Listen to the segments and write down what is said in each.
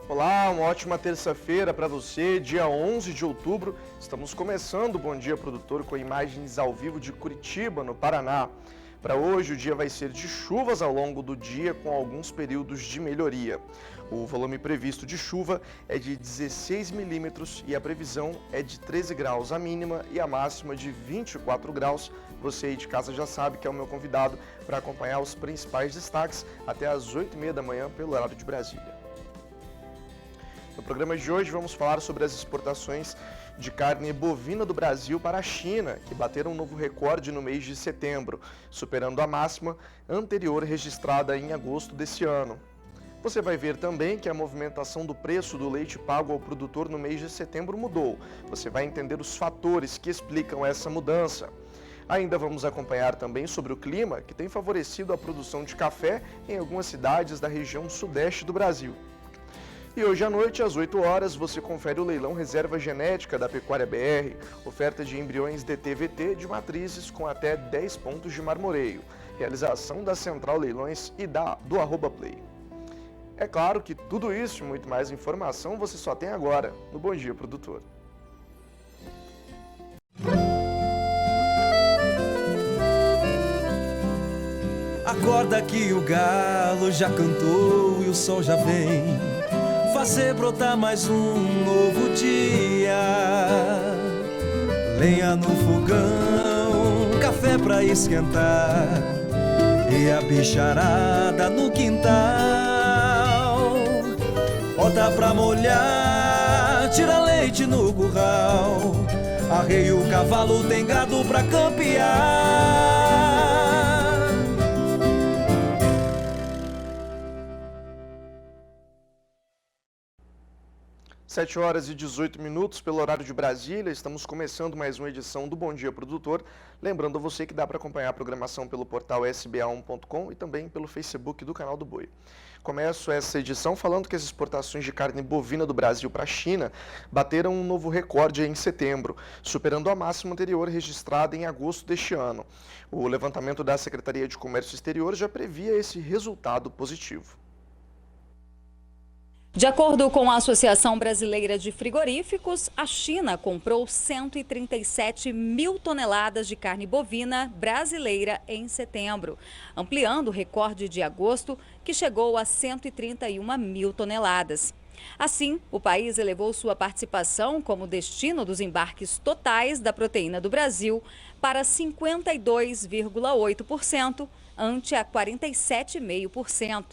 Olá, uma ótima terça-feira para você, dia 11 de outubro. Estamos começando o Bom Dia Produtor com imagens ao vivo de Curitiba, no Paraná. Para hoje, o dia vai ser de chuvas ao longo do dia, com alguns períodos de melhoria. O volume previsto de chuva é de 16 milímetros e a previsão é de 13 graus a mínima e a máxima de 24 graus. Você aí de casa já sabe que é o meu convidado para acompanhar os principais destaques até às 8h30 da manhã pelo horário de Brasília. No programa de hoje vamos falar sobre as exportações de carne bovina do Brasil para a China, que bateram um novo recorde no mês de setembro, superando a máxima anterior registrada em agosto desse ano. Você vai ver também que a movimentação do preço do leite pago ao produtor no mês de setembro mudou. Você vai entender os fatores que explicam essa mudança. Ainda vamos acompanhar também sobre o clima, que tem favorecido a produção de café em algumas cidades da região sudeste do Brasil. E hoje à noite, às 8 horas, você confere o leilão Reserva Genética da Pecuária BR, oferta de embriões DTVT de matrizes com até 10 pontos de marmoreio, realização da Central Leilões e do @Play. É claro que tudo isso e muito mais informação você só tem agora no Bom Dia Produtor. Acorda que o galo já cantou e o sol já vem fazer brotar mais um novo dia. Lenha no fogão, café pra esquentar e a bicharada no quintal. Bota pra molhar, tira leite no curral. Arreia o cavalo, tem gado pra campear. 7 horas e 18 minutos pelo horário de Brasília, estamos começando mais uma edição do Bom Dia Produtor. Lembrando a você que dá para acompanhar a programação pelo portal sba1.com e também pelo Facebook do Canal do Boi. Começo essa edição falando que as exportações de carne bovina do Brasil para a China bateram um novo recorde em setembro, superando a máxima anterior registrada em agosto deste ano. O levantamento da Secretaria de Comércio Exterior já previa esse resultado positivo. De acordo com a Associação Brasileira de Frigoríficos, a China comprou 137 mil toneladas de carne bovina brasileira em setembro, ampliando o recorde de agosto, que chegou a 131 mil toneladas. Assim, o país elevou sua participação como destino dos embarques totais da proteína do Brasil para 52,8%, ante a 47,5%.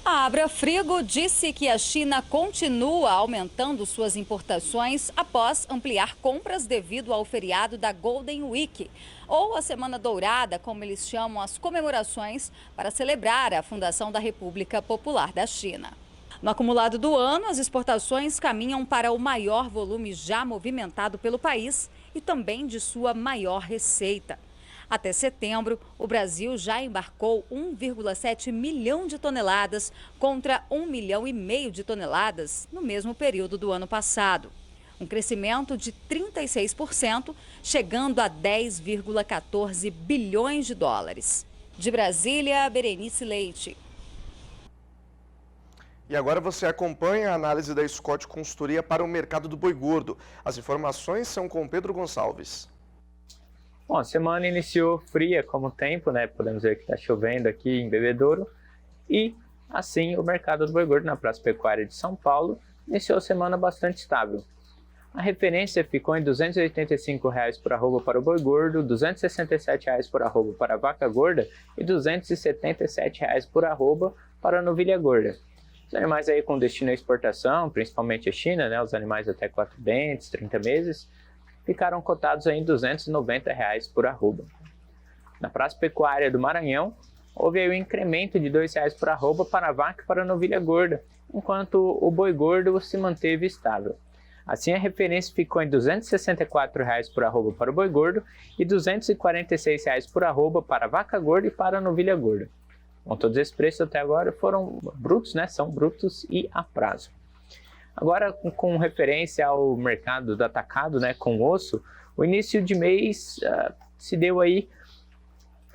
A Abrafrigo disse que a China continua aumentando suas importações após ampliar compras devido ao feriado da Golden Week, ou a Semana Dourada, como eles chamam as comemorações para celebrar a fundação da República Popular da China. No acumulado do ano, as exportações caminham para o maior volume já movimentado pelo país e também de sua maior receita. Até setembro, o Brasil já embarcou 1,7 milhão de toneladas contra 1,5 milhão de toneladas no mesmo período do ano passado. Um crescimento de 36%, chegando a 10,14 bilhões de dólares. De Brasília, Berenice Leite. E agora você acompanha a análise da Scott Consultoria para o mercado do boi gordo. As informações são com Pedro Gonçalves. Bom, a semana iniciou fria como o tempo, né? Podemos ver que está chovendo aqui em Bebedouro. E, assim, o mercado do boi gordo na Praça Pecuária de São Paulo iniciou a semana bastante estável. A referência ficou em R$ 285 por arroba para o boi gordo, R$ 267 por arroba para a vaca gorda e R$ 277 por arroba para a novilha gorda. Os animais aí com destino à exportação, principalmente a China, né? Os animais até 4 dentes, 30 meses, ficaram cotados em R$ 290 por arroba. Na Praça Pecuária do Maranhão, houve aí um incremento de R$ 2 por arroba para a vaca e para a novilha gorda, enquanto o boi gordo se manteve estável. Assim, a referência ficou em R$ 264 por arroba para o boi gordo e R$ 246 por arroba para a vaca gorda e para a novilha gorda. Bom, todos esses preços até agora foram brutos, né? São brutos e a prazo. Agora, com referência ao mercado do atacado, né, com osso, o início de mês se deu aí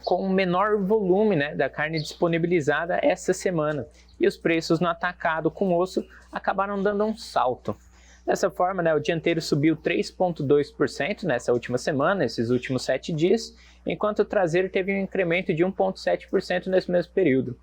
com menor volume, né, da carne disponibilizada essa semana. E os preços no atacado com osso acabaram dando um salto. Dessa forma, né, o dianteiro subiu 3,2% nessa última semana, esses últimos 7 dias, enquanto o traseiro teve um incremento de 1,7% nesse mesmo período.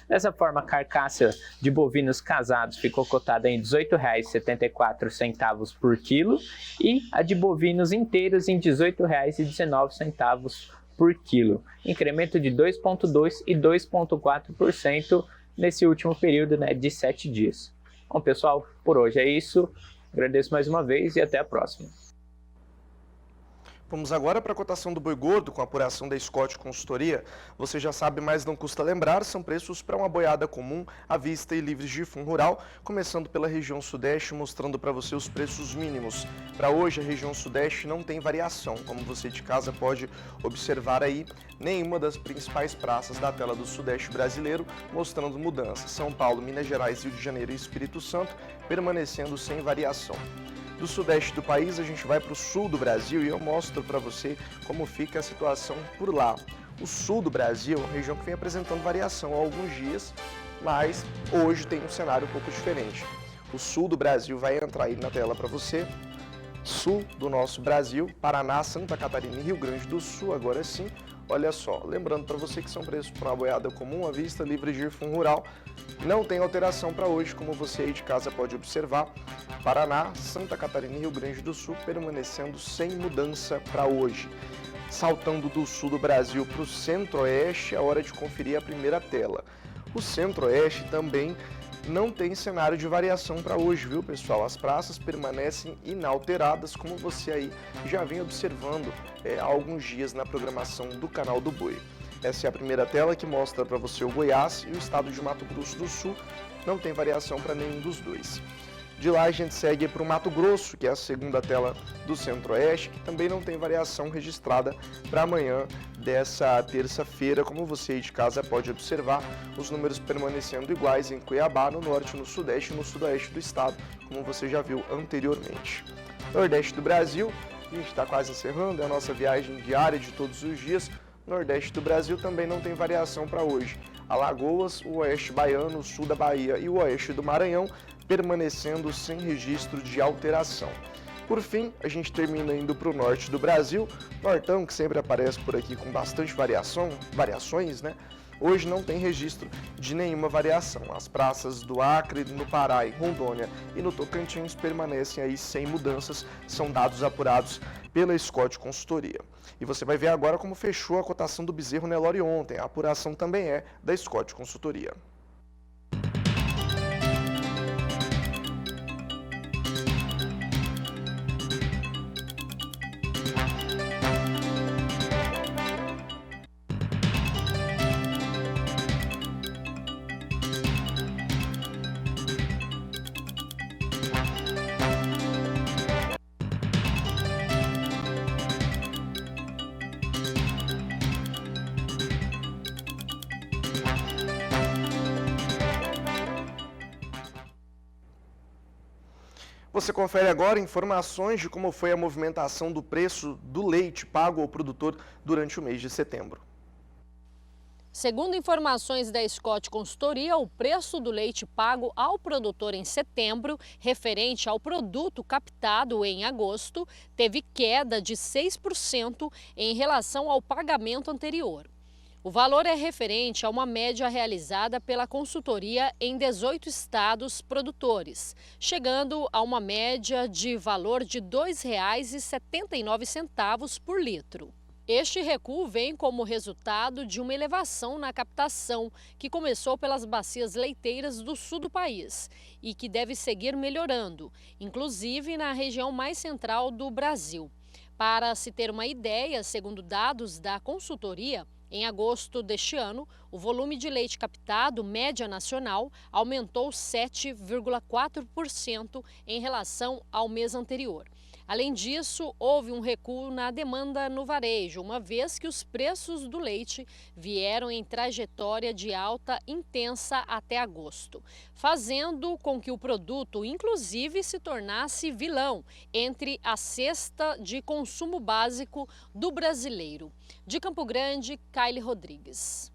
Dessa forma, a carcaça de bovinos casados ficou cotada em R$ 18,74 por quilo e a de bovinos inteiros em R$ 18,19 por quilo, incremento de 2,2% e 2,4% nesse último período, né, de 7 dias. Bom, pessoal, por hoje é isso. Agradeço mais uma vez e até a próxima. Vamos agora para a cotação do boi gordo com a apuração da Scott Consultoria. Você já sabe, mas não custa lembrar, são preços para uma boiada comum, à vista e livres de fundo rural, começando pela região sudeste, mostrando para você os preços mínimos. Para hoje, a região sudeste não tem variação, como você de casa pode observar aí, nenhuma das principais praças da tela do sudeste brasileiro, mostrando mudanças. São Paulo, Minas Gerais, Rio de Janeiro e Espírito Santo, permanecendo sem variação. Do sudeste do país, a gente vai para o sul do Brasil e eu mostro para você como fica a situação por lá. O sul do Brasil é uma região que vem apresentando variação há alguns dias, mas hoje tem um cenário um pouco diferente. O sul do Brasil vai entrar aí na tela para você. Sul do nosso Brasil, Paraná, Santa Catarina e Rio Grande do Sul, agora sim. Olha só, lembrando para você que são preços para uma boiada comum, à vista, livre de fundo rural. Não tem alteração para hoje, como você aí de casa pode observar. Paraná, Santa Catarina e Rio Grande do Sul permanecendo sem mudança para hoje. Saltando do sul do Brasil para o centro-oeste, é hora de conferir a primeira tela. O centro-oeste também não tem cenário de variação para hoje, viu, pessoal? As praças permanecem inalteradas, como você aí já vem observando há alguns dias na programação do canal do Boi. Essa é a primeira tela que mostra para você o Goiás e o estado de Mato Grosso do Sul. Não tem variação para nenhum dos dois. De lá a gente segue para o Mato Grosso, que é a segunda tela do Centro-Oeste, que também não tem variação registrada para amanhã dessa terça-feira. Como você aí de casa pode observar, os números permanecendo iguais em Cuiabá, no norte, no sudeste e no sudoeste do estado, como você já viu anteriormente. Nordeste do Brasil, a gente está quase encerrando, é a nossa viagem diária de todos os dias. Nordeste do Brasil também não tem variação para hoje. Alagoas, o oeste baiano, o sul da Bahia e o oeste do Maranhão permanecendo sem registro de alteração. Por fim, a gente termina indo para o norte do Brasil, Nortão, que sempre aparece por aqui com bastante variações, né? Hoje não tem registro de nenhuma variação. As praças do Acre, no Pará, em Rondônia e no Tocantins permanecem aí sem mudanças, são dados apurados pela Scott Consultoria. E você vai ver agora como fechou a cotação do bezerro Nelore ontem. A apuração também é da Scott Consultoria. Você confere agora informações de como foi a movimentação do preço do leite pago ao produtor durante o mês de setembro. Segundo informações da Scott Consultoria, o preço do leite pago ao produtor em setembro, referente ao produto captado em agosto, teve queda de 6% em relação ao pagamento anterior. O valor é referente a uma média realizada pela consultoria em 18 estados produtores, chegando a uma média de valor de R$ 2,79 por litro. Este recuo vem como resultado de uma elevação na captação, que começou pelas bacias leiteiras do sul do país e que deve seguir melhorando, inclusive na região mais central do Brasil. Para se ter uma ideia, segundo dados da consultoria, em agosto deste ano, o volume de leite captado, média nacional, aumentou 7,4% em relação ao mês anterior. Além disso, houve um recuo na demanda no varejo, uma vez que os preços do leite vieram em trajetória de alta intensa até agosto, fazendo com que o produto, inclusive, se tornasse vilão entre a cesta de consumo básico do brasileiro. De Campo Grande, Kaile Rodrigues.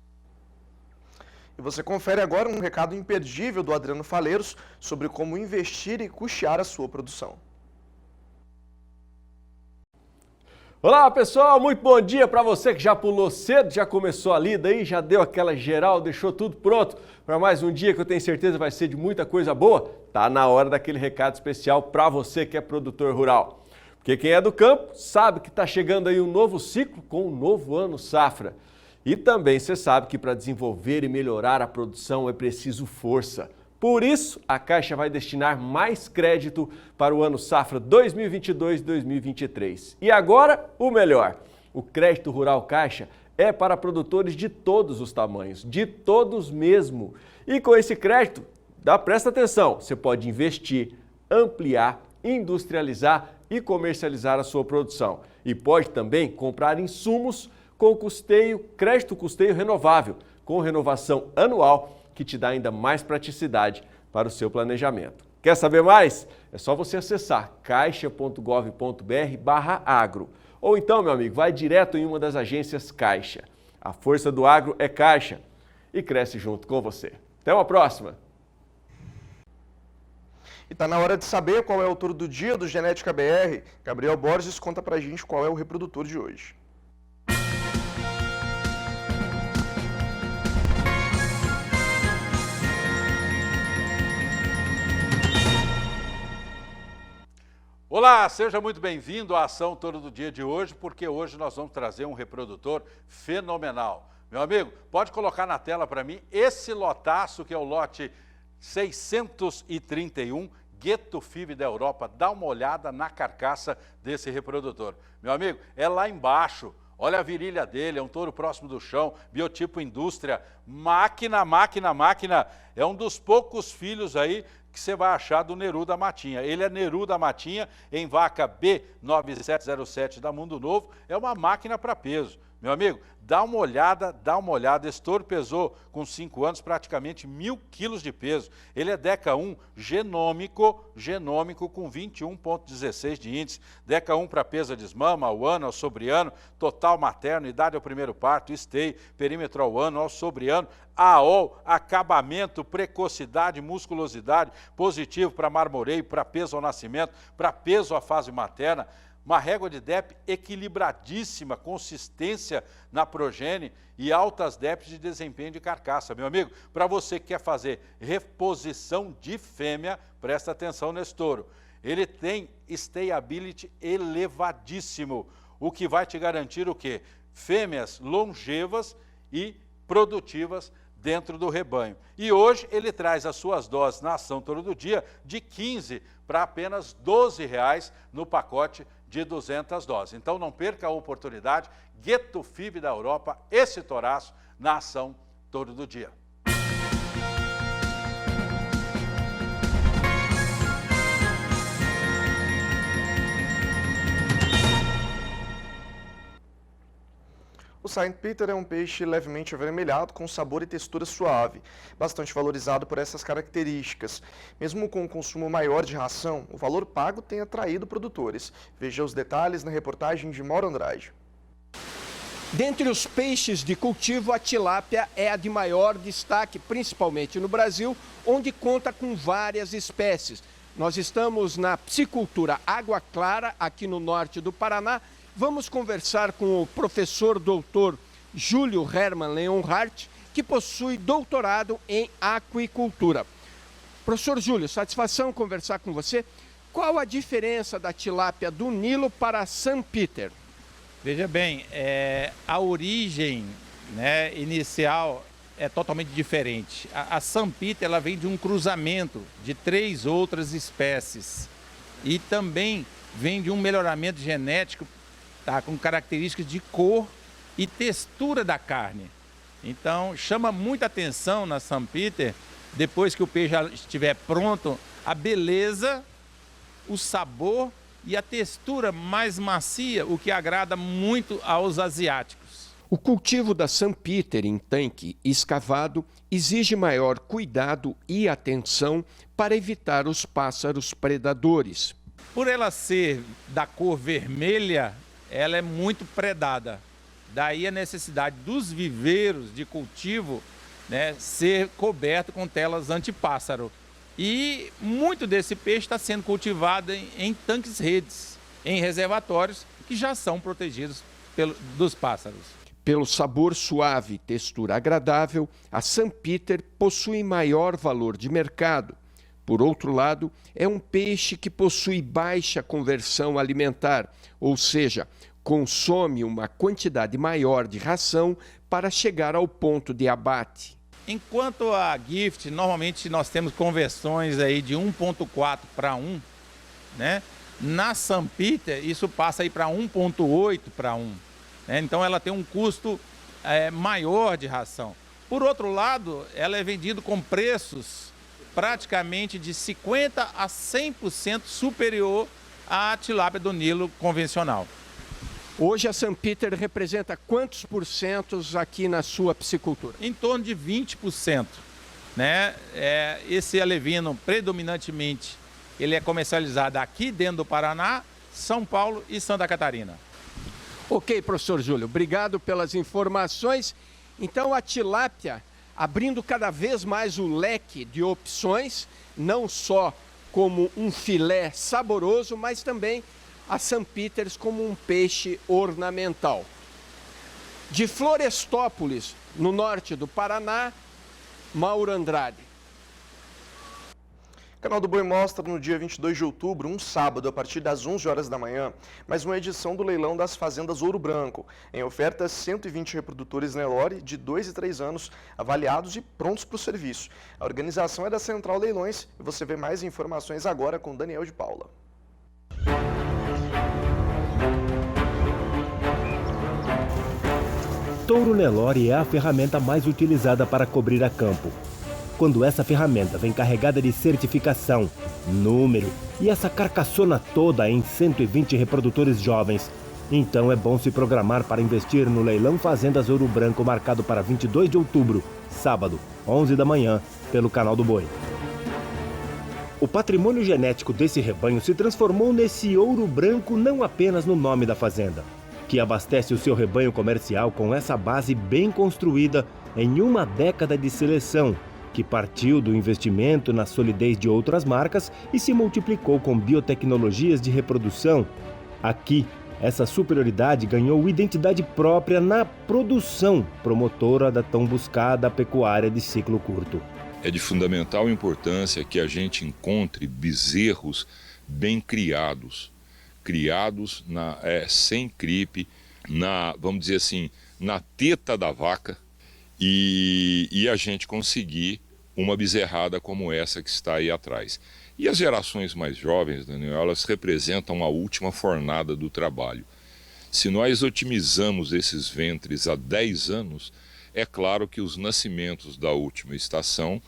E você confere agora um recado imperdível do Adriano Faleiros sobre como investir e custear a sua produção. Olá pessoal, muito bom dia para você que já pulou cedo, já começou a lida aí, já deu aquela geral, deixou tudo pronto para mais um dia que eu tenho certeza vai ser de muita coisa boa. Tá na hora daquele recado especial para você que é produtor rural. Porque quem é do campo sabe que está chegando aí um novo ciclo com um novo ano safra. E também você sabe que para desenvolver e melhorar a produção é preciso força. Por isso, a Caixa vai destinar mais crédito para o ano safra 2022-2023. E agora, o melhor. O crédito rural Caixa é para produtores de todos os tamanhos, de todos mesmo. E com esse crédito, presta atenção, você pode investir, ampliar, industrializar e comercializar a sua produção. E pode também comprar insumos com crédito custeio renovável, com renovação anual, que te dá ainda mais praticidade para o seu planejamento. Quer saber mais? É só você acessar caixa.gov.br/agro. Ou então, meu amigo, vai direto em uma das agências Caixa. A força do agro é Caixa e cresce junto com você. Até uma próxima! E está na hora de saber qual é o touro do dia do Genética BR. Gabriel Borges conta pra gente qual é o reprodutor de hoje. Olá, seja muito bem-vindo à ação Touro do Dia de hoje, porque hoje nós vamos trazer um reprodutor fenomenal. Meu amigo, pode colocar na tela para mim esse lotaço que é o lote 631, Ghetto FIV da Europa. Dá uma olhada na carcaça desse reprodutor. Meu amigo, é lá embaixo. Olha a virilha dele, é um touro próximo do chão, biotipo indústria, máquina. É um dos poucos filhos aí que você vai achar do Neru da Matinha. Ele é Neru da Matinha, em vaca B9707 da Mundo Novo, é uma máquina para peso. Meu amigo, dá uma olhada, esse touro pesou com 5 anos praticamente 1.000 quilos de peso. Ele é DECA 1 genômico com 21,16 de índice. DECA 1 para pesa desmama, ao ano, ao sobriano, total materno, idade ao primeiro parto, esteio, perímetro ao ano, ao sobriano, AOL, acabamento, precocidade, musculosidade, positivo para marmoreio, para peso ao nascimento, para peso à fase materna. Uma régua de DEP equilibradíssima, consistência na progênie e altas DEPs de desempenho de carcaça. Meu amigo, para você que quer fazer reposição de fêmea, presta atenção nesse touro. Ele tem stayability elevadíssimo, o que vai te garantir o quê? Fêmeas longevas e produtivas dentro do rebanho. E hoje ele traz as suas doses na ação Touro do Dia de 15 para apenas R$12 no pacote de 200 doses. Então não perca a oportunidade, Ghetto FIV da Europa, esse touraço na ação Touro do Dia. O Saint Peter é um peixe levemente avermelhado, com sabor e textura suave, bastante valorizado por essas características. Mesmo com um consumo maior de ração, o valor pago tem atraído produtores. Veja os detalhes na reportagem de Mauro Andrade. Dentre os peixes de cultivo, a tilápia é a de maior destaque, principalmente no Brasil, onde conta com várias espécies. Nós estamos na piscicultura Água Clara, aqui no norte do Paraná. Vamos conversar com o professor doutor Júlio Hermann Leonhardt, que possui doutorado em aquicultura. Professor Júlio, satisfação conversar com você. Qual a diferença da tilápia do Nilo para a St. Peter? Veja bem, a origem inicial é totalmente diferente. A St. Peter ela vem de um cruzamento de 3 outras espécies e também vem de um melhoramento genético com características de cor e textura da carne. Então, chama muita atenção na St. Peter, depois que o peixe já estiver pronto, a beleza, o sabor e a textura mais macia, o que agrada muito aos asiáticos. O cultivo da Sanpíter em tanque escavado exige maior cuidado e atenção para evitar os pássaros predadores. Por ela ser da cor vermelha, ela é muito predada. Daí a necessidade dos viveiros de cultivo, né, ser coberto com telas antipássaro. E muito desse peixe está sendo cultivado em tanques-redes, em reservatórios que já são protegidos dos pássaros. Pelo sabor suave e textura agradável, a Sanpíter possui maior valor de mercado. Por outro lado, é um peixe que possui baixa conversão alimentar, ou seja, consome uma quantidade maior de ração para chegar ao ponto de abate. Enquanto a gift, normalmente nós temos conversões aí de 1.4 para 1, né? Na Sanpíter, isso passa aí para 1.8 para 1. Né? Então ela tem um custo maior de ração. Por outro lado, ela é vendida com preços praticamente de 50% a 100% superior à tilápia do Nilo convencional. Hoje a Sanpíter representa quantos porcentos aqui na sua piscicultura? Em torno de 20%. Né? Esse alevino, predominantemente, ele é comercializado aqui dentro do Paraná, São Paulo e Santa Catarina. Ok, professor Júlio, obrigado pelas informações. Então a tilápia abrindo cada vez mais o leque de opções, não só como um filé saboroso, mas também a Sanpíter como um peixe ornamental. De Florestópolis, no norte do Paraná, Mauro Andrade. O Canal do Boi mostra no dia 22 de outubro, um sábado, a partir das 11 horas da manhã, mais uma edição do leilão das fazendas Ouro Branco. Em oferta, 120 reprodutores Nelore de 2 e 3 anos, avaliados e prontos para o serviço. A organização é da Central Leilões e você vê mais informações agora com Daniel de Paula. Touro Nelore é a ferramenta mais utilizada para cobrir a campo. Quando essa ferramenta vem carregada de certificação, número e essa carcaçona toda em 120 reprodutores jovens, então é bom se programar para investir no leilão Fazendas Ouro Branco marcado para 22 de outubro, sábado, 11 da manhã, pelo Canal do Boi. O patrimônio genético desse rebanho se transformou nesse ouro branco não apenas no nome da fazenda, que abastece o seu rebanho comercial com essa base bem construída em uma década de seleção, que partiu do investimento na solidez de outras marcas e se multiplicou com biotecnologias de reprodução. Aqui, essa superioridade ganhou identidade própria na produção, promotora da tão buscada pecuária de ciclo curto. É de fundamental importância que a gente encontre bezerros bem criados sem cripe, vamos dizer assim, na teta da vaca, e a gente conseguir uma bezerrada como essa que está aí atrás. E as gerações mais jovens, Daniel, elas representam a última fornada do trabalho. Se nós otimizamos esses ventres há 10 anos, é claro que os nascimentos da última estação,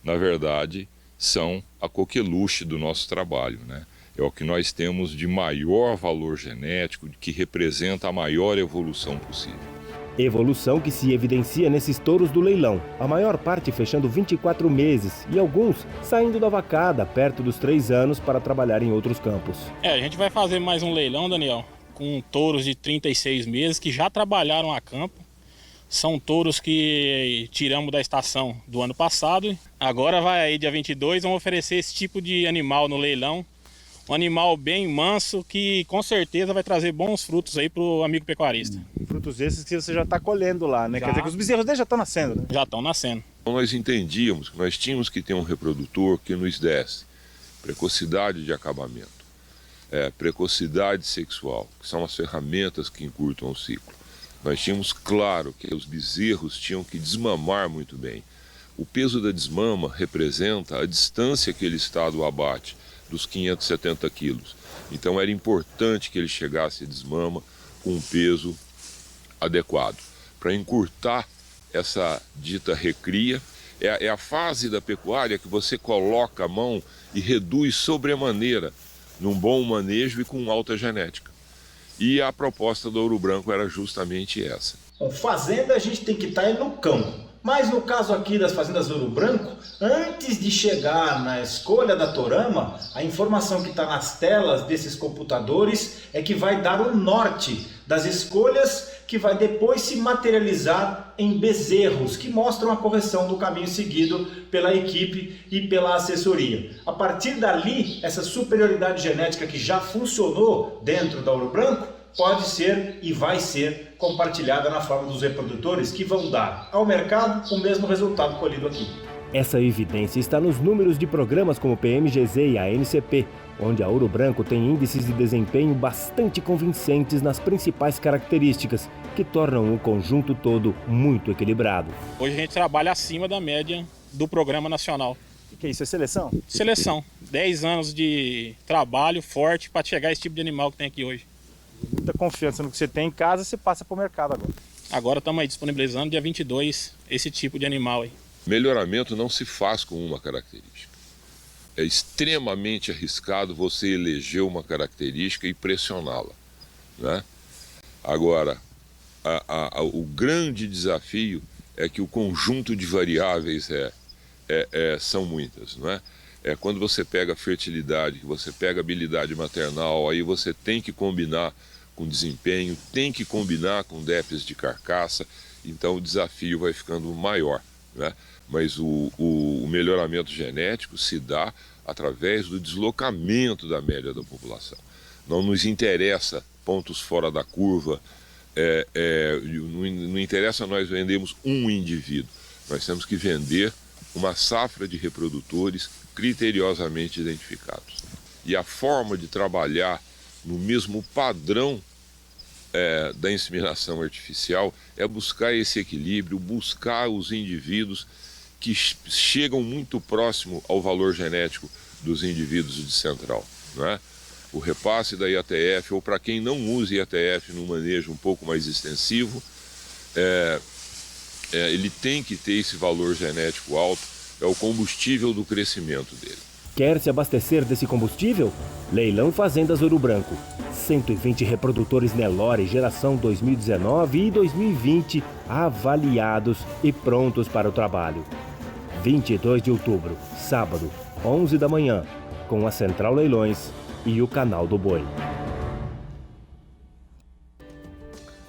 na verdade, são a coqueluche do nosso trabalho, né? É o que nós temos de maior valor genético, que representa a maior evolução possível. Evolução que se evidencia nesses touros do leilão, a maior parte fechando 24 meses e alguns saindo da vacada perto dos 3 anos para trabalhar em outros campos. A gente vai fazer mais um leilão, Daniel, com touros de 36 meses que já trabalharam a campo. São touros que tiramos da estação do ano passado. Agora vai aí, dia 22, vamos oferecer esse tipo de animal no leilão. Um animal bem manso que com certeza vai trazer bons frutos aí pro amigo pecuarista. Frutos esses que você já está colhendo lá, né? Já. Quer dizer que os bezerros deles já estão nascendo, né? Já estão nascendo. Então nós entendíamos que nós tínhamos que ter um reprodutor que nos desse precocidade de acabamento, precocidade sexual, que são as ferramentas que encurtam o ciclo. Nós tínhamos claro que os bezerros tinham que desmamar muito bem. O peso da desmama representa a distância que ele está do abate, dos 570 quilos. Então era importante que ele chegasse a desmama com um peso adequado. Para encurtar essa dita recria, é a fase da pecuária que você coloca a mão e reduz sobremaneira num bom manejo e com alta genética. E a proposta do Ouro Branco era justamente essa. Bom, fazenda a gente tem que estar no campo. Mas no caso aqui das fazendas Ouro Branco, antes de chegar na escolha da torama, a informação que está nas telas desses computadores é que vai dar o norte das escolhas, que vai depois se materializar em bezerros, que mostram a correção do caminho seguido pela equipe e pela assessoria. A partir dali, essa superioridade genética que já funcionou dentro da Ouro Branco, pode ser e vai ser compartilhada na forma dos reprodutores que vão dar ao mercado o mesmo resultado colhido aqui. Essa evidência está nos números de programas como o PMGZ e a NCP, onde a Ouro Branco tem índices de desempenho bastante convincentes nas principais características, que tornam o conjunto todo muito equilibrado. Hoje a gente trabalha acima da média do programa nacional. O que é isso? É seleção? Seleção. 10 anos de trabalho forte para chegar a esse tipo de animal que tem aqui hoje. Muita confiança no que você tem em casa, você passa para o mercado agora. Agora estamos aí disponibilizando dia 22 esse tipo de animal aí. Melhoramento não se faz com uma característica. É extremamente arriscado você eleger uma característica e pressioná-la, né? Agora, o grande desafio é que o conjunto de variáveis são muitas, não é? É quando você pega a fertilidade, que você pega a habilidade maternal, aí você tem que combinar com desempenho, tem que combinar com déficit de carcaça, então o desafio vai ficando maior, né? Mas o melhoramento genético se dá através do deslocamento da média da população. Não nos interessa pontos fora da curva, não interessa nós vendermos um indivíduo, nós temos que vender uma safra de reprodutores criteriosamente identificados. E a forma de trabalhar no mesmo padrão da inseminação artificial é buscar esse equilíbrio, buscar os indivíduos que chegam muito próximo ao valor genético dos indivíduos de central, não é? O repasse da IATF, ou para quem não usa IATF num manejo um pouco mais extensivo, ele tem que ter esse valor genético alto, é o combustível do crescimento dele. Quer se abastecer desse combustível? Leilão Fazendas Ouro Branco. 120 reprodutores Nelore geração 2019 e 2020 avaliados e prontos para o trabalho. 22 de outubro, sábado, 11 da manhã, com a Central Leilões e o Canal do Boi.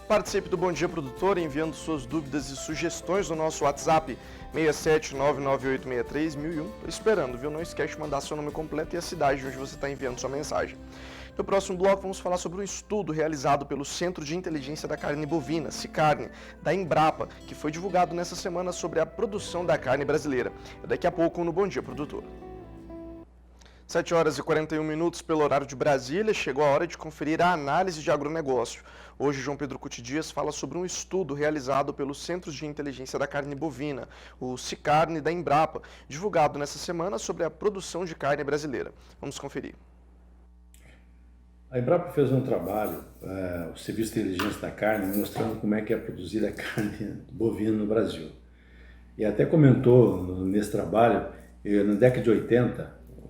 Participe do Bom Dia Produtor enviando suas dúvidas e sugestões no nosso WhatsApp 67998631001. Estou esperando, viu? Não esquece de mandar seu nome completo e a cidade onde você está enviando sua mensagem. No próximo bloco vamos falar sobre um estudo realizado pelo Centro de Inteligência da Carne Bovina, Cicarne, da Embrapa, que foi divulgado nessa semana sobre a produção da carne brasileira. Daqui a pouco no Bom Dia Produtor. 7 horas e 41 minutos pelo horário de Brasília, chegou a hora de conferir a análise de agronegócio. Hoje, João Pedro Cuti Dias fala sobre um estudo realizado pelo Centro de Inteligência da Carne Bovina, o Cicarne da Embrapa, divulgado nessa semana sobre a produção de carne brasileira. Vamos conferir. A Embrapa fez um trabalho, o Serviço de Inteligência da Carne, mostrando como é que é produzida a carne bovina no Brasil. E até comentou nesse trabalho, na década de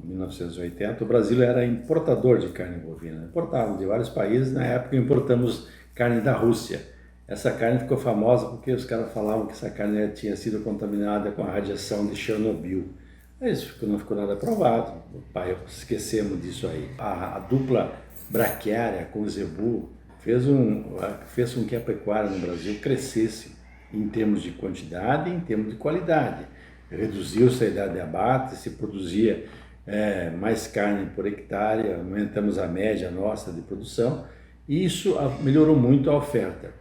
1980, o Brasil era importador de carne bovina. Importávamos de vários países, na época importamos carne da Rússia. Essa carne ficou famosa porque os caras falavam que essa carne tinha sido contaminada com a radiação de Chernobyl. Mas não ficou nada provado, esquecemos disso aí. A dupla braquiária com o zebu fez com que a pecuária no Brasil crescesse em termos de quantidade e em termos de qualidade. Reduziu-se a idade de abate, se produzia mais carne por hectare, aumentamos a média nossa de produção e isso melhorou muito a oferta.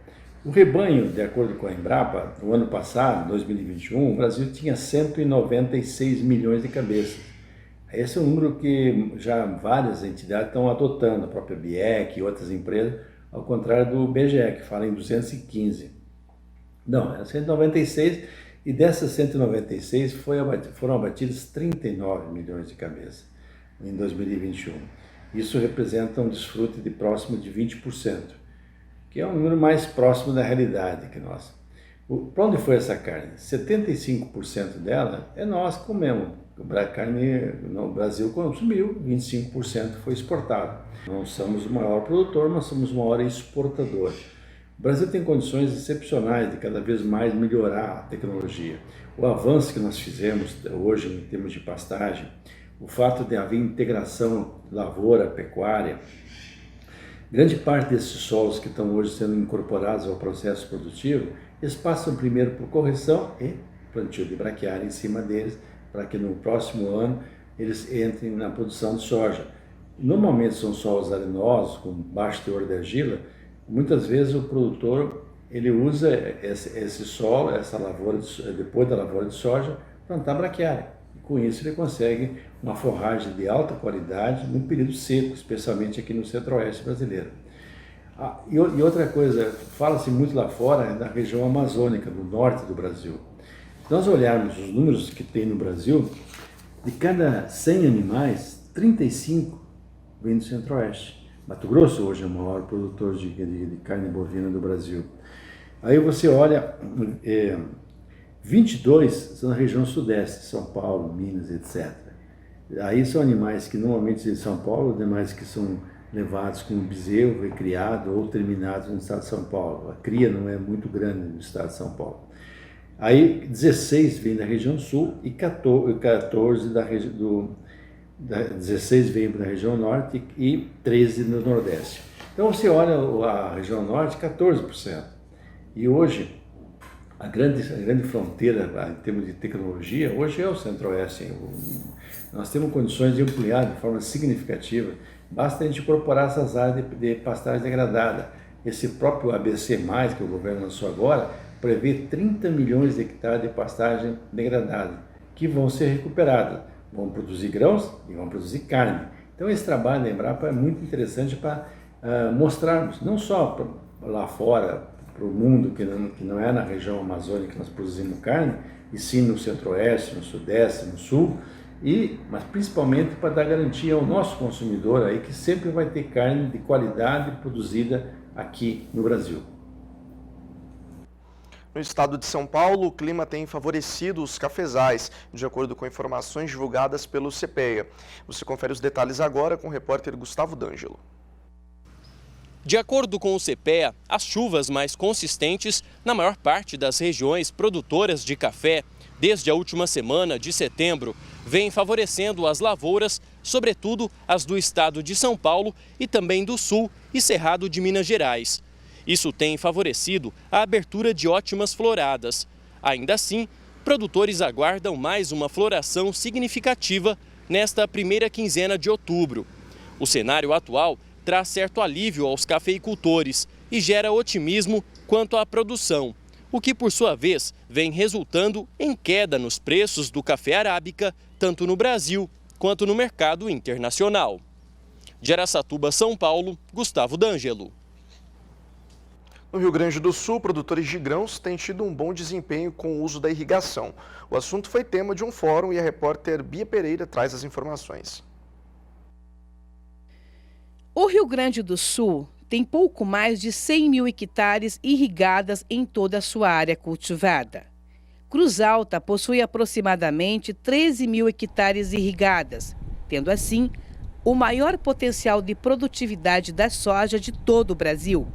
O rebanho, de acordo com a Embrapa, no ano passado, 2021, o Brasil tinha 196 milhões de cabeças. Esse é um número que já várias entidades estão adotando, a própria BIEC e outras empresas, ao contrário do BGE, que fala em 215. Não, é 196, e dessas 196 foram abatidas 39 milhões de cabeças em 2021. Isso representa um desfrute de próximo de 20%, que é um número mais próximo da realidade que nós. Para onde foi essa carne? 75% dela é nós que comemos. A carne no Brasil consumiu, 25% foi exportado. Não somos o maior produtor, mas somos o maior exportador. O Brasil tem condições excepcionais de cada vez mais melhorar a tecnologia. O avanço que nós fizemos hoje em termos de pastagem, o fato de haver integração lavoura-pecuária, grande parte desses solos que estão hoje sendo incorporados ao processo produtivo, eles passam primeiro por correção e plantio de braquiária em cima deles, para que no próximo ano eles entrem na produção de soja. Normalmente são solos arenosos, com baixo teor de argila. Muitas vezes o produtor ele usa esse solo, essa lavoura, depois da lavoura de soja, plantar braquiária. E com isso ele consegue uma forragem de alta qualidade no período seco, especialmente aqui no centro-oeste brasileiro. E outra coisa, fala-se muito lá fora da região amazônica, do norte do Brasil. Se nós olharmos os números que tem no Brasil, de cada 100 animais, 35 vêm do centro-oeste. Mato Grosso hoje é o maior produtor de carne bovina do Brasil. Aí você olha, 22 são na região sudeste, São Paulo, Minas, etc. Aí são animais que normalmente em São Paulo, demais que são levados com bezerro, recriado ou terminados no estado de São Paulo. A cria não é muito grande no estado de São Paulo. Aí 16 vêm da região sul e 14 da região 16 vêm da região norte e 13 no nordeste. Então você olha a região norte, 14%. E hoje, a grande fronteira em termos de tecnologia, hoje é o centro-oeste. Nós temos condições de ampliar de forma significativa. Basta a gente incorporar essas áreas de pastagem degradada. Esse próprio ABC+, que o governo lançou agora, prevê 30 milhões de hectares de pastagem degradada, que vão ser recuperadas. Vão produzir grãos e vão produzir carne. Então esse trabalho da Embrapa é muito interessante para mostrarmos, não só lá fora, para o mundo, que não é na região amazônica que nós produzimos carne, e sim no centro-oeste, no sudeste, no sul, mas principalmente para dar garantia ao nosso consumidor aí, que sempre vai ter carne de qualidade produzida aqui no Brasil. No estado de São Paulo, o clima tem favorecido os cafezais, de acordo com informações divulgadas pelo CPEA. Você confere os detalhes agora com o repórter Gustavo D'Angelo. De acordo com o CPEA, as chuvas mais consistentes na maior parte das regiões produtoras de café, desde a última semana de setembro, vêm favorecendo as lavouras, sobretudo as do estado de São Paulo e também do Sul e Cerrado de Minas Gerais. Isso tem favorecido a abertura de ótimas floradas. Ainda assim, produtores aguardam mais uma floração significativa nesta primeira quinzena de outubro. O cenário atual traz certo alívio aos cafeicultores e gera otimismo quanto à produção, o que, por sua vez, vem resultando em queda nos preços do café arábica, tanto no Brasil quanto no mercado internacional. De Araçatuba, São Paulo, Gustavo D'Angelo. No Rio Grande do Sul, produtores de grãos têm tido um bom desempenho com o uso da irrigação. O assunto foi tema de um fórum e a repórter Bia Pereira traz as informações. O Rio Grande do Sul tem pouco mais de 100 mil hectares irrigadas em toda a sua área cultivada. Cruz Alta possui aproximadamente 13 mil hectares irrigadas, tendo assim o maior potencial de produtividade da soja de todo o Brasil,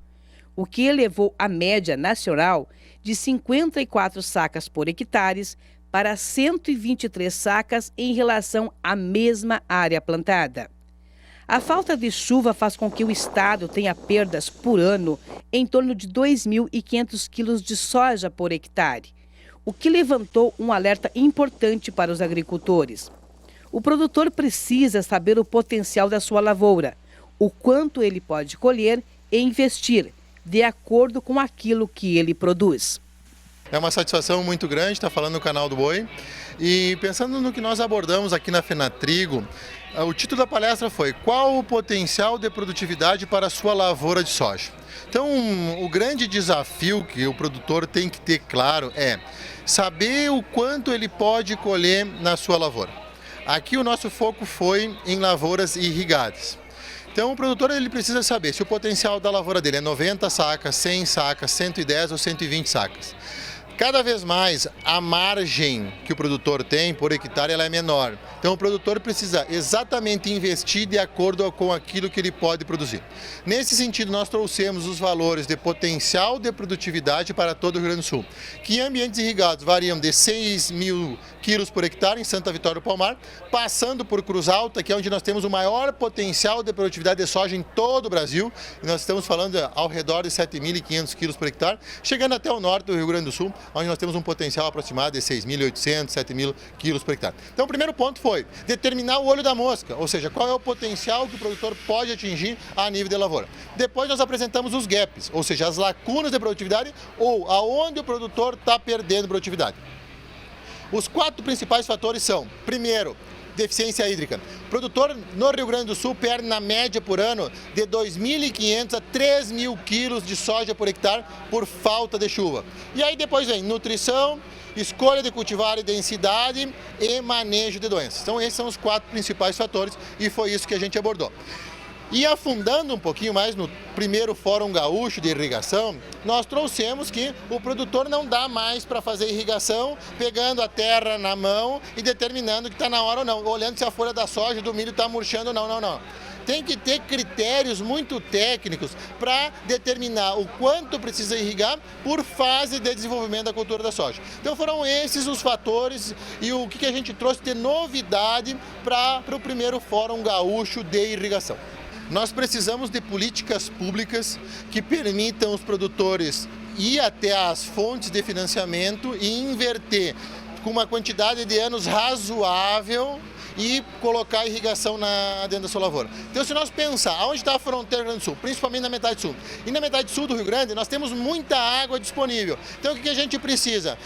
o que elevou a média nacional de 54 sacas por hectare para 123 sacas em relação à mesma área plantada. A falta de chuva faz com que o estado tenha perdas por ano em torno de 2.500 quilos de soja por hectare, o que levantou um alerta importante para os agricultores. O produtor precisa saber o potencial da sua lavoura, o quanto ele pode colher e investir, de acordo com aquilo que ele produz. É uma satisfação muito grande estar falando no canal do Boi. E pensando no que nós abordamos aqui na Fenatrigo, o título da palestra foi: qual o potencial de produtividade para a sua lavoura de soja? Então, o grande desafio que o produtor tem que ter claro é saber o quanto ele pode colher na sua lavoura. Aqui o nosso foco foi em lavouras irrigadas. Então o produtor ele precisa saber se o potencial da lavoura dele é 90 sacas, 100 sacas, 110 ou 120 sacas. Cada vez mais a margem que o produtor tem por hectare ela é menor. Então o produtor precisa exatamente investir de acordo com aquilo que ele pode produzir. Nesse sentido, nós trouxemos os valores de potencial de produtividade para todo o Rio Grande do Sul, que em ambientes irrigados variam de 6 mil quilos por hectare em Santa Vitória do Palmar, passando por Cruz Alta, que é onde nós temos o maior potencial de produtividade de soja em todo o Brasil, e nós estamos falando ao redor de 7.500 quilos por hectare, chegando até o norte do Rio Grande do Sul, onde nós temos um potencial aproximado de 6.800, 7.000 quilos por hectare. Então o primeiro ponto foi determinar o olho da mosca, ou seja, qual é o potencial que o produtor pode atingir a nível de lavoura. Depois nós apresentamos os gaps, ou seja, as lacunas de produtividade ou aonde o produtor está perdendo produtividade. Os 4 principais fatores são, primeiro, deficiência hídrica. O produtor no Rio Grande do Sul perde na média por ano de 2.500 a 3.000 quilos de soja por hectare por falta de chuva. E aí depois vem nutrição, escolha de cultivar e densidade e manejo de doenças. Então esses são os 4 principais fatores e foi isso que a gente abordou. E afundando um pouquinho mais no primeiro Fórum Gaúcho de Irrigação, nós trouxemos que o produtor não dá mais para fazer irrigação pegando a terra na mão e determinando que está na hora ou não, olhando se a folha da soja do milho está murchando ou não, não. Tem que ter critérios muito técnicos para determinar o quanto precisa irrigar por fase de desenvolvimento da cultura da soja. Então foram esses os fatores e o que a gente trouxe de novidade para o primeiro Fórum Gaúcho de Irrigação. Nós precisamos de políticas públicas que permitam os produtores ir até as fontes de financiamento e inverter com uma quantidade de anos razoável e colocar irrigação dentro da sua lavoura. Então, se nós pensar aonde está a fronteira do Rio Grande do Sul, principalmente na metade sul, e na metade sul do Rio Grande, nós temos muita água disponível. Então, o que a gente precisa?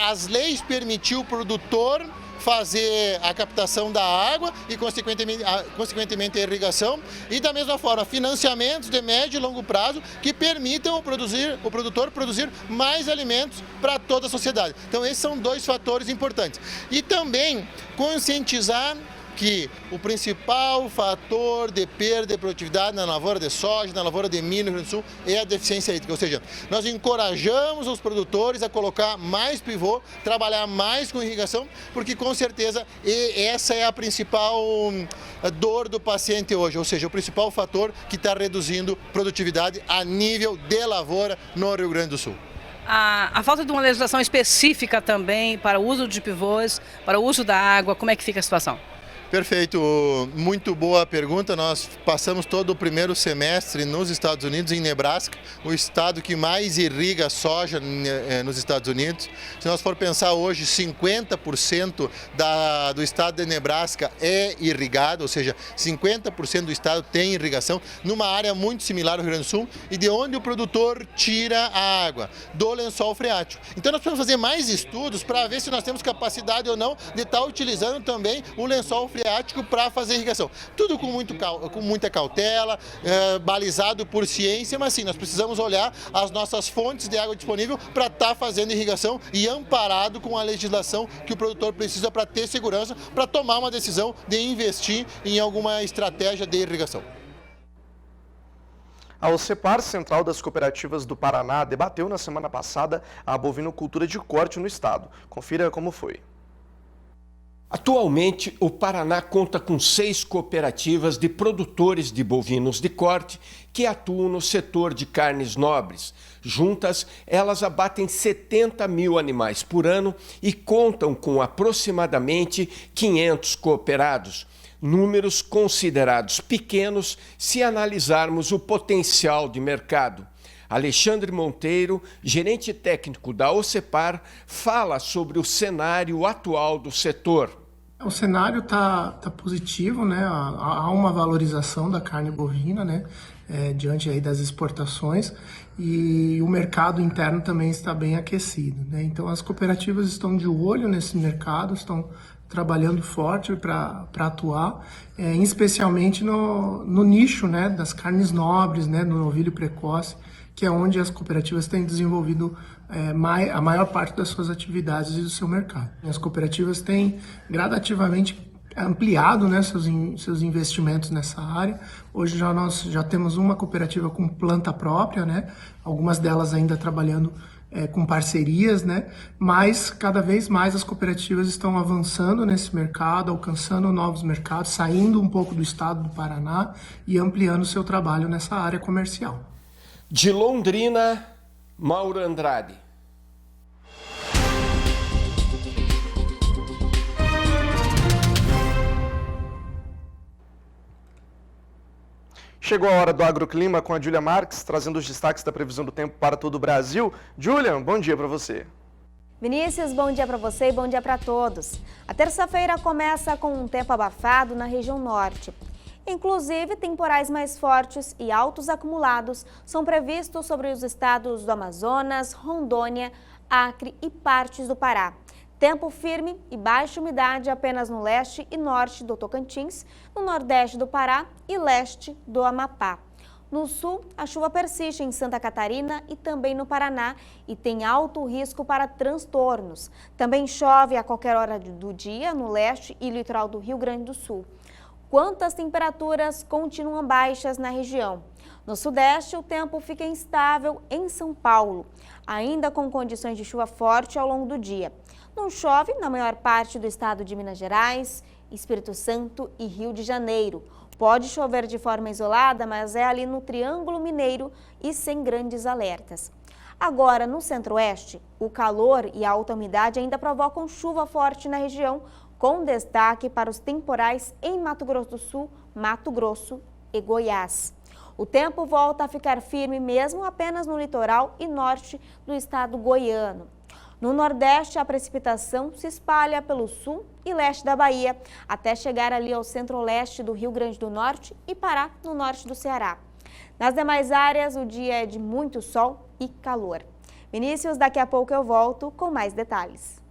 As leis permitir o produtor fazer a captação da água e, consequentemente, a irrigação e, da mesma forma, financiamentos de médio e longo prazo que permitam o produtor produzir mais alimentos para toda a sociedade. Então, esses são 2 fatores importantes. E também conscientizar que o principal fator de perda de produtividade na lavoura de soja, na lavoura de milho no Rio Grande do Sul é a deficiência hídrica, ou seja, nós encorajamos os produtores a colocar mais pivô, trabalhar mais com irrigação, porque com certeza essa é a principal dor do paciente hoje, ou seja, o principal fator que está reduzindo produtividade a nível de lavoura no Rio Grande do Sul. A falta de uma legislação específica também para o uso de pivôs, para o uso da água, como é que fica a situação? Perfeito, muito boa pergunta. Nós passamos todo o primeiro semestre nos Estados Unidos, em Nebraska, o estado que mais irriga soja nos Estados Unidos. Se nós for pensar hoje, 50% do estado de Nebraska é irrigado, ou seja, 50% do estado tem irrigação, numa área muito similar ao Rio Grande do Sul, e de onde o produtor tira a água, do lençol freático. Então nós precisamos fazer mais estudos para ver se nós temos capacidade ou não de estar utilizando também o lençol freático para fazer irrigação. Tudo com muita cautela, balizado por ciência, mas sim, nós precisamos olhar as nossas fontes de água disponível para estar fazendo irrigação e amparado com a legislação que o produtor precisa para ter segurança, para tomar uma decisão de investir em alguma estratégia de irrigação. A OCEPAR, Central das Cooperativas do Paraná, debateu na semana passada a bovinocultura de corte no estado. Confira como foi. Atualmente, o Paraná conta com 6 cooperativas de produtores de bovinos de corte que atuam no setor de carnes nobres. Juntas, elas abatem 70 mil animais por ano e contam com aproximadamente 500 cooperados. Números considerados pequenos se analisarmos o potencial de mercado. Alexandre Monteiro, gerente técnico da OCEPAR, fala sobre o cenário atual do setor. O cenário tá positivo, né? Há uma valorização da carne bovina, né? Diante aí das exportações, e o mercado interno também está bem aquecido, né? Então as cooperativas estão de olho nesse mercado, estão trabalhando forte para atuar, especialmente no nicho, né, das carnes nobres, né, no novilho precoce, que é onde as cooperativas têm desenvolvido a maior parte das suas atividades e do seu mercado. As cooperativas têm gradativamente ampliado, né, seus investimentos nessa área. Hoje nós já temos uma cooperativa com planta própria, né, algumas delas ainda trabalhando com parcerias, né? Mas cada vez mais as cooperativas estão avançando nesse mercado, alcançando novos mercados, saindo um pouco do estado do Paraná e ampliando o seu trabalho nessa área comercial. De Londrina, Mauro Andrade. Chegou a hora do Agroclima com a Júlia Marques, trazendo os destaques da previsão do tempo para todo o Brasil. Júlia, bom dia para você. Vinícius, bom dia para você e bom dia para todos. A terça-feira começa com um tempo abafado na região norte. Inclusive, temporais mais fortes e altos acumulados são previstos sobre os estados do Amazonas, Rondônia, Acre e partes do Pará. Tempo firme e baixa umidade apenas no leste e norte do Tocantins, no nordeste do Pará e leste do Amapá. No sul, a chuva persiste em Santa Catarina e também no Paraná e tem alto risco para transtornos. Também chove a qualquer hora do dia no leste e litoral do Rio Grande do Sul. Quanto às temperaturas, continuam baixas na região. No sudeste, o tempo fica instável em São Paulo, ainda com condições de chuva forte ao longo do dia. Não chove na maior parte do estado de Minas Gerais, Espírito Santo e Rio de Janeiro. Pode chover de forma isolada, mas é ali no Triângulo Mineiro e sem grandes alertas. Agora, no centro-oeste, o calor e a alta umidade ainda provocam chuva forte na região, com destaque para os temporais em Mato Grosso do Sul, Mato Grosso e Goiás. O tempo volta a ficar firme mesmo apenas no litoral e norte do estado goiano. No Nordeste, a precipitação se espalha pelo sul e leste da Bahia, até chegar ali ao centro-leste do Rio Grande do Norte e Pará, no norte do Ceará. Nas demais áreas, o dia é de muito sol e calor. Vinícius, daqui a pouco eu volto com mais detalhes.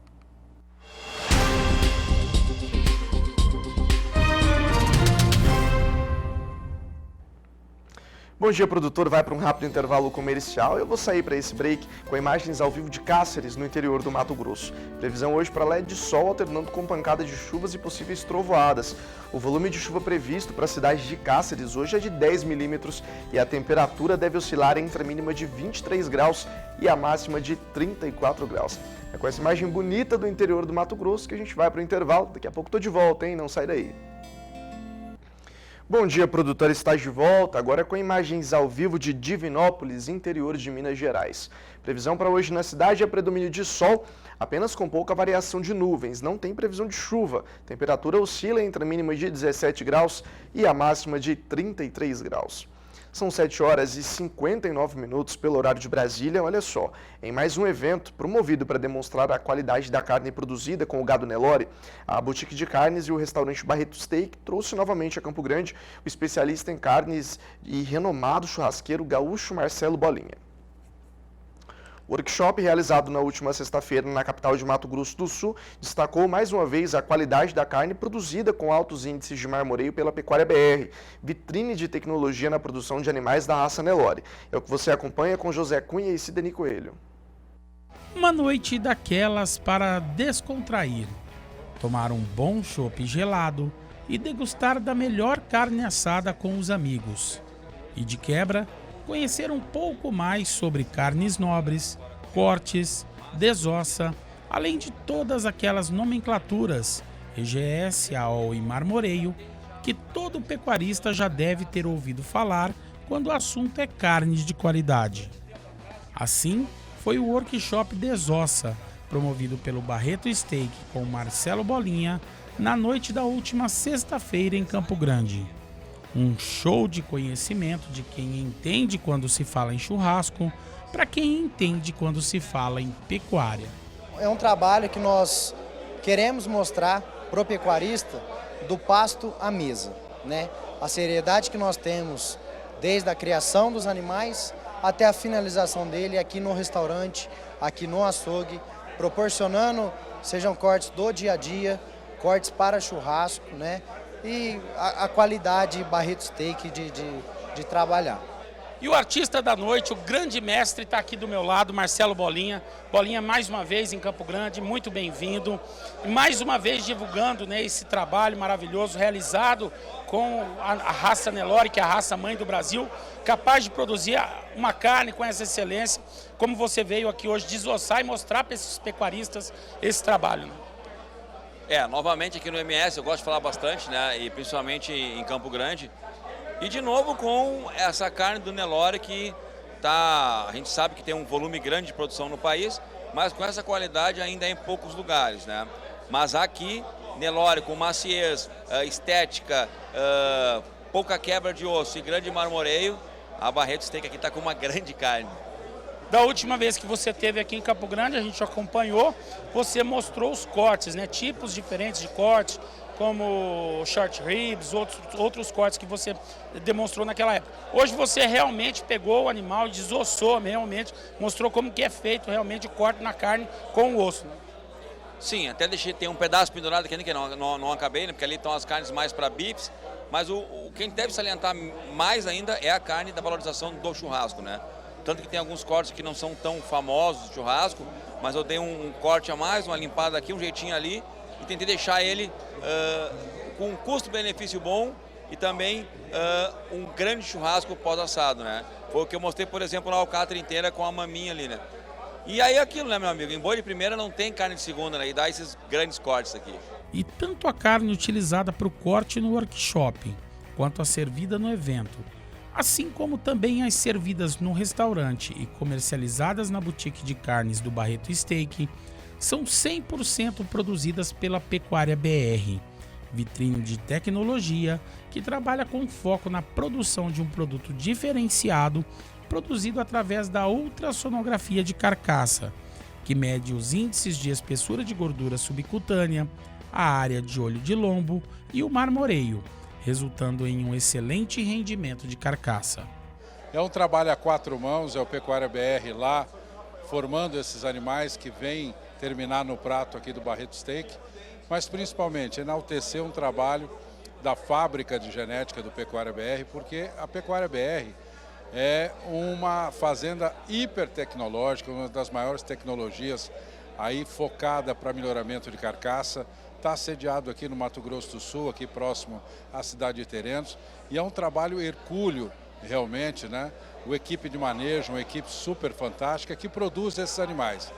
Bom dia, produtor. Vai para um rápido intervalo comercial. Eu vou sair para esse break com imagens ao vivo de Cáceres, no interior do Mato Grosso. Previsão hoje para lá é de sol, alternando com pancadas de chuvas e possíveis trovoadas. O volume de chuva previsto para a cidade de Cáceres hoje é de 10 milímetros e a temperatura deve oscilar entre a mínima de 23 graus e a máxima de 34 graus. É com essa imagem bonita do interior do Mato Grosso que a gente vai para o intervalo. Daqui a pouco estou de volta, hein? Não sai daí. Bom dia, produtor, está de volta, agora com imagens ao vivo de Divinópolis, interior de Minas Gerais. Previsão para hoje na cidade é predomínio de sol, apenas com pouca variação de nuvens, não tem previsão de chuva. Temperatura oscila entre a mínima de 17 graus e a máxima de 33 graus. São 7 horas e 59 minutos pelo horário de Brasília. Olha só, em mais um evento promovido para demonstrar a qualidade da carne produzida com o gado Nelore, a Boutique de Carnes e o restaurante Barreto Steak trouxe novamente a Campo Grande o especialista em carnes e renomado churrasqueiro gaúcho Marcelo Bolinha. O workshop realizado na última sexta-feira na capital de Mato Grosso do Sul destacou mais uma vez a qualidade da carne produzida com altos índices de marmoreio pela Pecuária BR, vitrine de tecnologia na produção de animais da raça Nelore. É o que você acompanha com José Cunha e Sidney Coelho. Uma noite daquelas para descontrair, tomar um bom chopp gelado e degustar da melhor carne assada com os amigos. E de quebra, conhecer um pouco mais sobre carnes nobres, cortes, desossa, além de todas aquelas nomenclaturas, EGS, AO e marmoreio, que todo pecuarista já deve ter ouvido falar quando o assunto é carnes de qualidade. Assim, foi o workshop Desossa, promovido pelo Barreto Steak com Marcelo Bolinha, na noite da última sexta-feira em Campo Grande. Um show de conhecimento de quem entende quando se fala em churrasco, para quem entende quando se fala em pecuária. É um trabalho que nós queremos mostrar para o pecuarista do pasto à mesa, né? A seriedade que nós temos desde a criação dos animais até a finalização dele aqui no restaurante, aqui no açougue, proporcionando, sejam cortes do dia a dia, cortes para churrasco, né? E a qualidade Barreto Steak de trabalhar. E o artista da noite, o grande mestre, está aqui do meu lado, Marcelo Bolinha. Bolinha, mais uma vez em Campo Grande, muito bem-vindo. E mais uma vez divulgando, né, esse trabalho maravilhoso realizado com a raça Nelore, que é a raça mãe do Brasil, capaz de produzir uma carne com essa excelência, como você veio aqui hoje desossar e mostrar para esses pecuaristas esse trabalho, né? Novamente aqui no MS, eu gosto de falar bastante, né, e principalmente em Campo Grande. E de novo com essa carne do Nelore que a gente sabe que tem um volume grande de produção no país, mas com essa qualidade ainda é em poucos lugares, né? Mas aqui, Nelore com maciez, estética, pouca quebra de osso e grande marmoreio, a Barreto Steak aqui está com uma grande carne. Da última vez que você esteve aqui em Campo Grande, a gente acompanhou, você mostrou os cortes, né? Tipos diferentes de cortes, como short ribs, outros cortes que você demonstrou naquela época. Hoje você realmente pegou o animal e desossou realmente, mostrou como que é feito realmente o corte na carne com o osso, né? Sim, até tem um pedaço pendurado aqui que não acabei, né? Porque ali estão as carnes mais para bifes, mas quem deve salientar mais ainda é a carne da valorização do churrasco, né? Tanto que tem alguns cortes que não são tão famosos de churrasco, mas eu dei um corte a mais, uma limpada aqui, um jeitinho ali, e tentei deixar ele com um custo-benefício bom e também um grande churrasco pós-assado, né? Foi o que eu mostrei, por exemplo, na alcatra inteira com a maminha ali, né? E aí aquilo, né, meu amigo? Em boi de primeira não tem carne de segunda, né? E dá esses grandes cortes aqui. E tanto a carne utilizada para o corte no workshop, quanto a servida no evento, assim como também as servidas no restaurante e comercializadas na boutique de carnes do Barreto Steak, são 100% produzidas pela Pecuária BR, vitrine de tecnologia que trabalha com foco na produção de um produto diferenciado, produzido através da ultrassonografia de carcaça, que mede os índices de espessura de gordura subcutânea, a área de olho de lombo e o marmoreio, resultando em um excelente rendimento de carcaça. É um trabalho a quatro mãos, é o Pecuária BR lá, formando esses animais que vêm terminar no prato aqui do Barreto Steak, mas principalmente enaltecer um trabalho da fábrica de genética do Pecuária BR, porque a Pecuária BR é uma fazenda hipertecnológica, uma das maiores tecnologias aí focada para melhoramento de carcaça. Está sediado aqui no Mato Grosso do Sul, aqui próximo à cidade de Terenos, e é um trabalho hercúleo realmente, né? Uma equipe de manejo, uma equipe super fantástica que produz esses animais.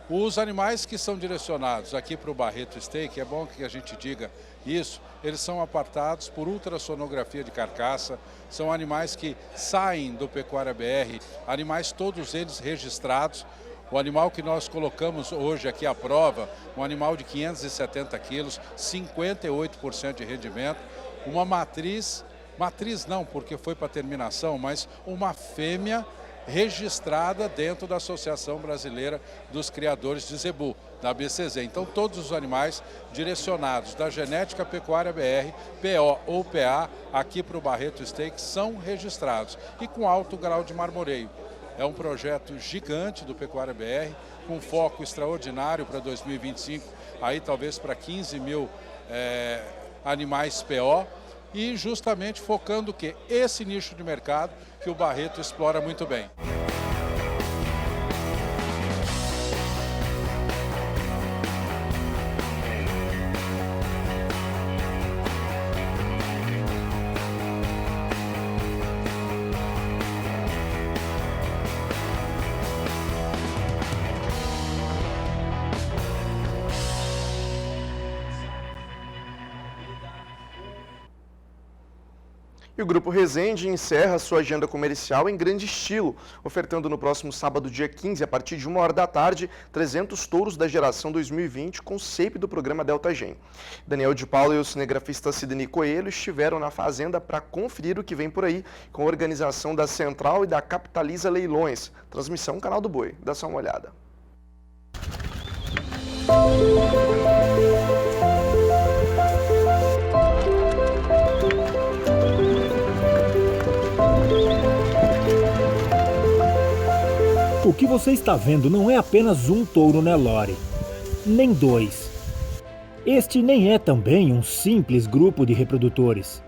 Os animais que são direcionados aqui para o Barreto Steak, é bom que a gente diga isso, eles são apartados por ultrassonografia de carcaça, são animais que saem do Pecuária BR, animais todos eles registrados. O animal que nós colocamos hoje aqui à prova, um animal de 570 quilos, 58% de rendimento, uma matriz não, porque foi para terminação, mas uma fêmea registrada dentro da Associação Brasileira dos Criadores de Zebu, da BCZ. Então todos os animais direcionados da Genética Pecuária BR, PO ou PA, aqui para o Barreto Steak, são registrados e com alto grau de marmoreio. É um projeto gigante do Pecuária BR, com foco extraordinário para 2025, aí talvez para 15 mil animais PO, e justamente focando o quê? Esse nicho de mercado que o Barreto explora muito bem. E o Grupo Resende encerra sua agenda comercial em grande estilo, ofertando no próximo sábado, dia 15, a partir de 1h da tarde, 300 touros da geração 2020 com shape do programa Delta Gen. Daniel de Paula e o cinegrafista Sidney Coelho estiveram na fazenda para conferir o que vem por aí, com a organização da Central e da Capitaliza Leilões. Transmissão Canal do Boi. Dá só uma olhada. O que você está vendo não é apenas um touro Nelore, nem dois. Este nem é também um simples grupo de reprodutores.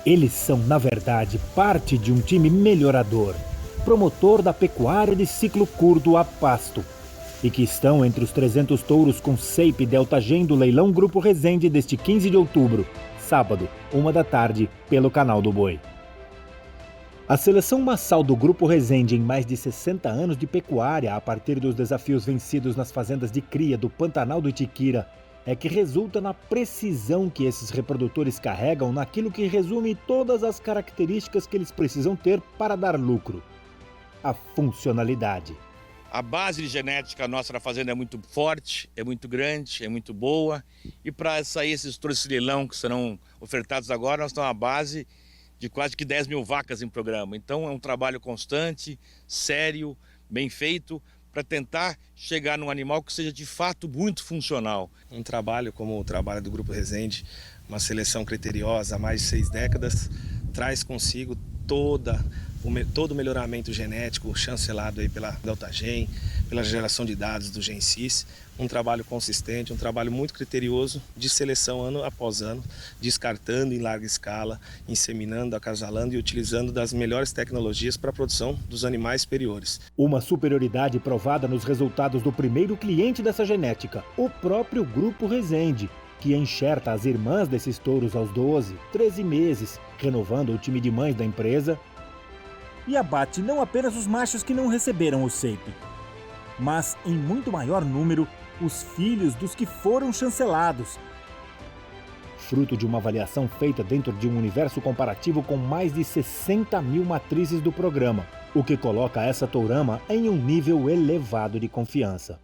Eles são, na verdade, parte de um time melhorador, promotor da pecuária de ciclo curto a pasto, e que estão entre os 300 touros com Seipe Delta Gen do leilão Grupo Resende deste 15 de outubro, sábado, 1 da tarde, pelo Canal do Boi. A seleção massal do Grupo Resende em mais de 60 anos de pecuária, a partir dos desafios vencidos nas fazendas de cria do Pantanal do Itiquira, é que resulta na precisão que esses reprodutores carregam naquilo que resume todas as características que eles precisam ter para dar lucro: a funcionalidade. A base de genética nossa na fazenda é muito forte, é muito grande, é muito boa. E para sair esses touros de leilão que serão ofertados agora, nós estamos à base de quase que 10 mil vacas em programa. Então é um trabalho constante, sério, bem feito, para tentar chegar num animal que seja de fato muito funcional. Um trabalho como o trabalho do Grupo Resende, uma seleção criteriosa há mais de 6 décadas, traz consigo todo o melhoramento genético chancelado aí pela Delta Gen, pela geração de dados do GenSys, um trabalho consistente, um trabalho muito criterioso de seleção ano após ano, descartando em larga escala, inseminando, acasalando e utilizando das melhores tecnologias para a produção dos animais superiores. Uma superioridade provada nos resultados do primeiro cliente dessa genética, o próprio Grupo Resende, que enxerta as irmãs desses touros aos 12, 13 meses, renovando o time de mães da empresa, e abate não apenas os machos que não receberam o Seipe, mas, em muito maior número, os filhos dos que foram chancelados. Fruto de uma avaliação feita dentro de um universo comparativo com mais de 60 mil matrizes do programa, o que coloca essa tourama em um nível elevado de confiança.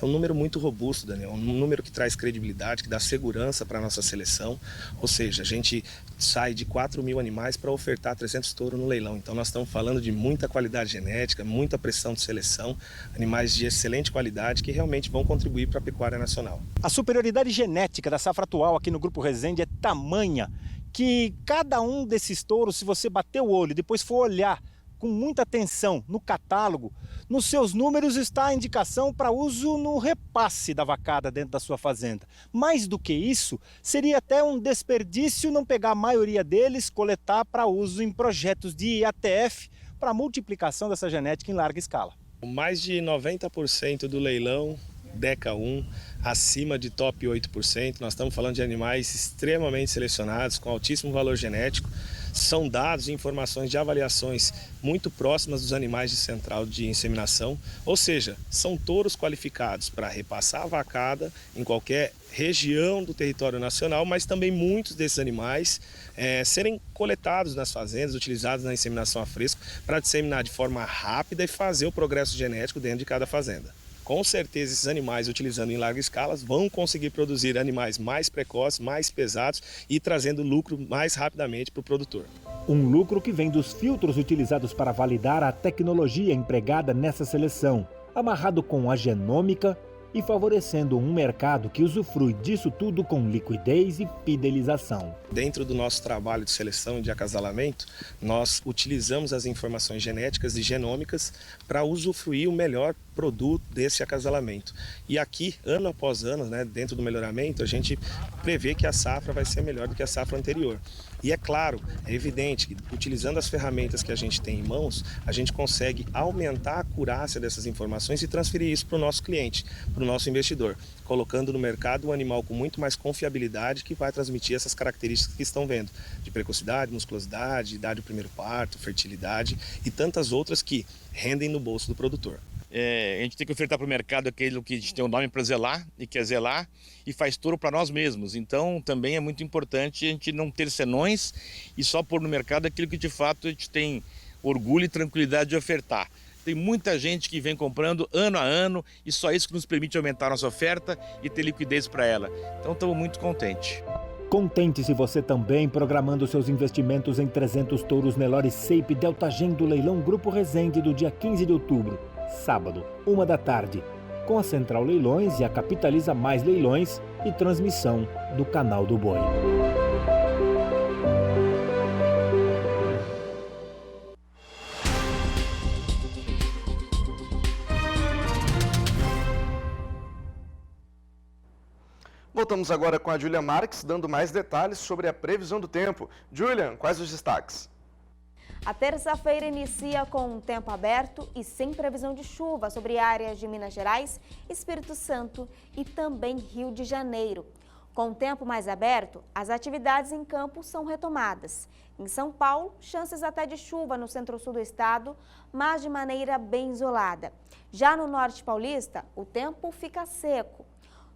É um número muito robusto, Daniel, um número que traz credibilidade, que dá segurança para a nossa seleção, ou seja, a gente sai de 4 mil animais para ofertar 300 touros no leilão, então nós estamos falando de muita qualidade genética, muita pressão de seleção, animais de excelente qualidade que realmente vão contribuir para a pecuária nacional. A superioridade genética da safra atual aqui no Grupo Resende é tamanha que cada um desses touros, se você bater o olho e depois for olhar com muita atenção no catálogo, nos seus números está a indicação para uso no repasse da vacada dentro da sua fazenda. Mais do que isso, seria até um desperdício não pegar a maioria deles, coletar para uso em projetos de ATF para multiplicação dessa genética em larga escala. Mais de 90% do leilão DECA 1, acima de top 8%, nós estamos falando de animais extremamente selecionados, com altíssimo valor genético. São dados e informações de avaliações muito próximas dos animais de central de inseminação, ou seja, são touros qualificados para repassar a vacada em qualquer região do território nacional, mas também muitos desses animais serem coletados nas fazendas, utilizados na inseminação a fresco, para disseminar de forma rápida e fazer o progresso genético dentro de cada fazenda. Com certeza esses animais, utilizando em larga escala, vão conseguir produzir animais mais precoces, mais pesados e trazendo lucro mais rapidamente para o produtor. Um lucro que vem dos filtros utilizados para validar a tecnologia empregada nessa seleção, amarrado com a genômica e favorecendo um mercado que usufrui disso tudo com liquidez e fidelização. Dentro do nosso trabalho de seleção e de acasalamento, nós utilizamos as informações genéticas e genômicas para usufruir o melhor produto desse acasalamento. E aqui, ano após ano, dentro do melhoramento, a gente prevê que a safra vai ser melhor do que a safra anterior. E é claro, é evidente que utilizando as ferramentas que a gente tem em mãos, a gente consegue aumentar a acurácia dessas informações e transferir isso para o nosso cliente, para o nosso investidor, colocando no mercado um animal com muito mais confiabilidade que vai transmitir essas características que estão vendo, de precocidade, musculosidade, idade do primeiro parto, fertilidade e tantas outras que rendem no bolso do produtor. A gente tem que ofertar para o mercado aquilo que a gente tem um nome para zelar e quer zelar e faz touro para nós mesmos. Então também é muito importante a gente não ter senões e só pôr no mercado aquilo que de fato a gente tem orgulho e tranquilidade de ofertar. Tem muita gente que vem comprando ano a ano e só isso que nos permite aumentar a nossa oferta e ter liquidez para ela. Então estamos muito contentes. Contente-se você também programando seus investimentos em 300 touros Nelore Seipe Delta Gen do leilão Grupo Resende do dia 15 de outubro, sábado, 1 da tarde, com a Central Leilões e a Capitaliza Mais Leilões e transmissão do Canal do Boi. Voltamos agora com a Julia Marques, dando mais detalhes sobre a previsão do tempo. Julian, quais os destaques? A terça-feira inicia com um tempo aberto e sem previsão de chuva sobre áreas de Minas Gerais, Espírito Santo e também Rio de Janeiro. Com o tempo mais aberto, as atividades em campo são retomadas. Em São Paulo, chances até de chuva no centro-sul do estado, mas de maneira bem isolada. Já no norte paulista, o tempo fica seco.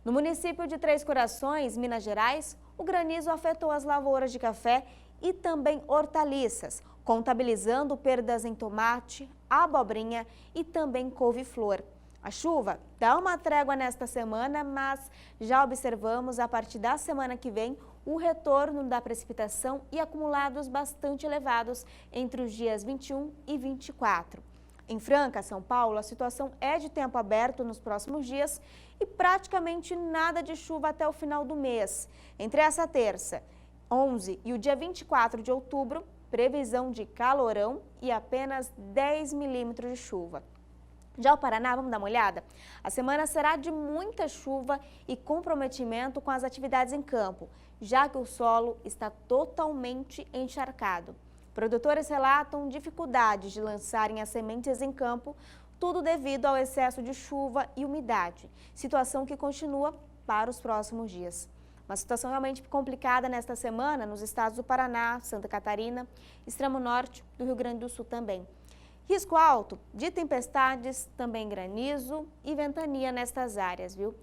No município de Três Corações, Minas Gerais, o granizo afetou as lavouras de café e também hortaliças, contabilizando perdas em tomate, abobrinha e também couve-flor. A chuva dá uma trégua nesta semana, mas já observamos a partir da semana que vem o retorno da precipitação e acumulados bastante elevados entre os dias 21 e 24. Em Franca, São Paulo, a situação é de tempo aberto nos próximos dias e praticamente nada de chuva até o final do mês. Entre essa terça, 11 e o dia 24 de outubro, previsão de calorão e apenas 10 milímetros de chuva. Já o Paraná, vamos dar uma olhada? A semana será de muita chuva e comprometimento com as atividades em campo, já que o solo está totalmente encharcado. Produtores relatam dificuldades de lançarem as sementes em campo, tudo devido ao excesso de chuva e umidade, situação que continua para os próximos dias. Uma situação realmente complicada nesta semana nos estados do Paraná, Santa Catarina, extremo norte do Rio Grande do Sul também. Risco alto de tempestades, também granizo e ventania nestas áreas, viu?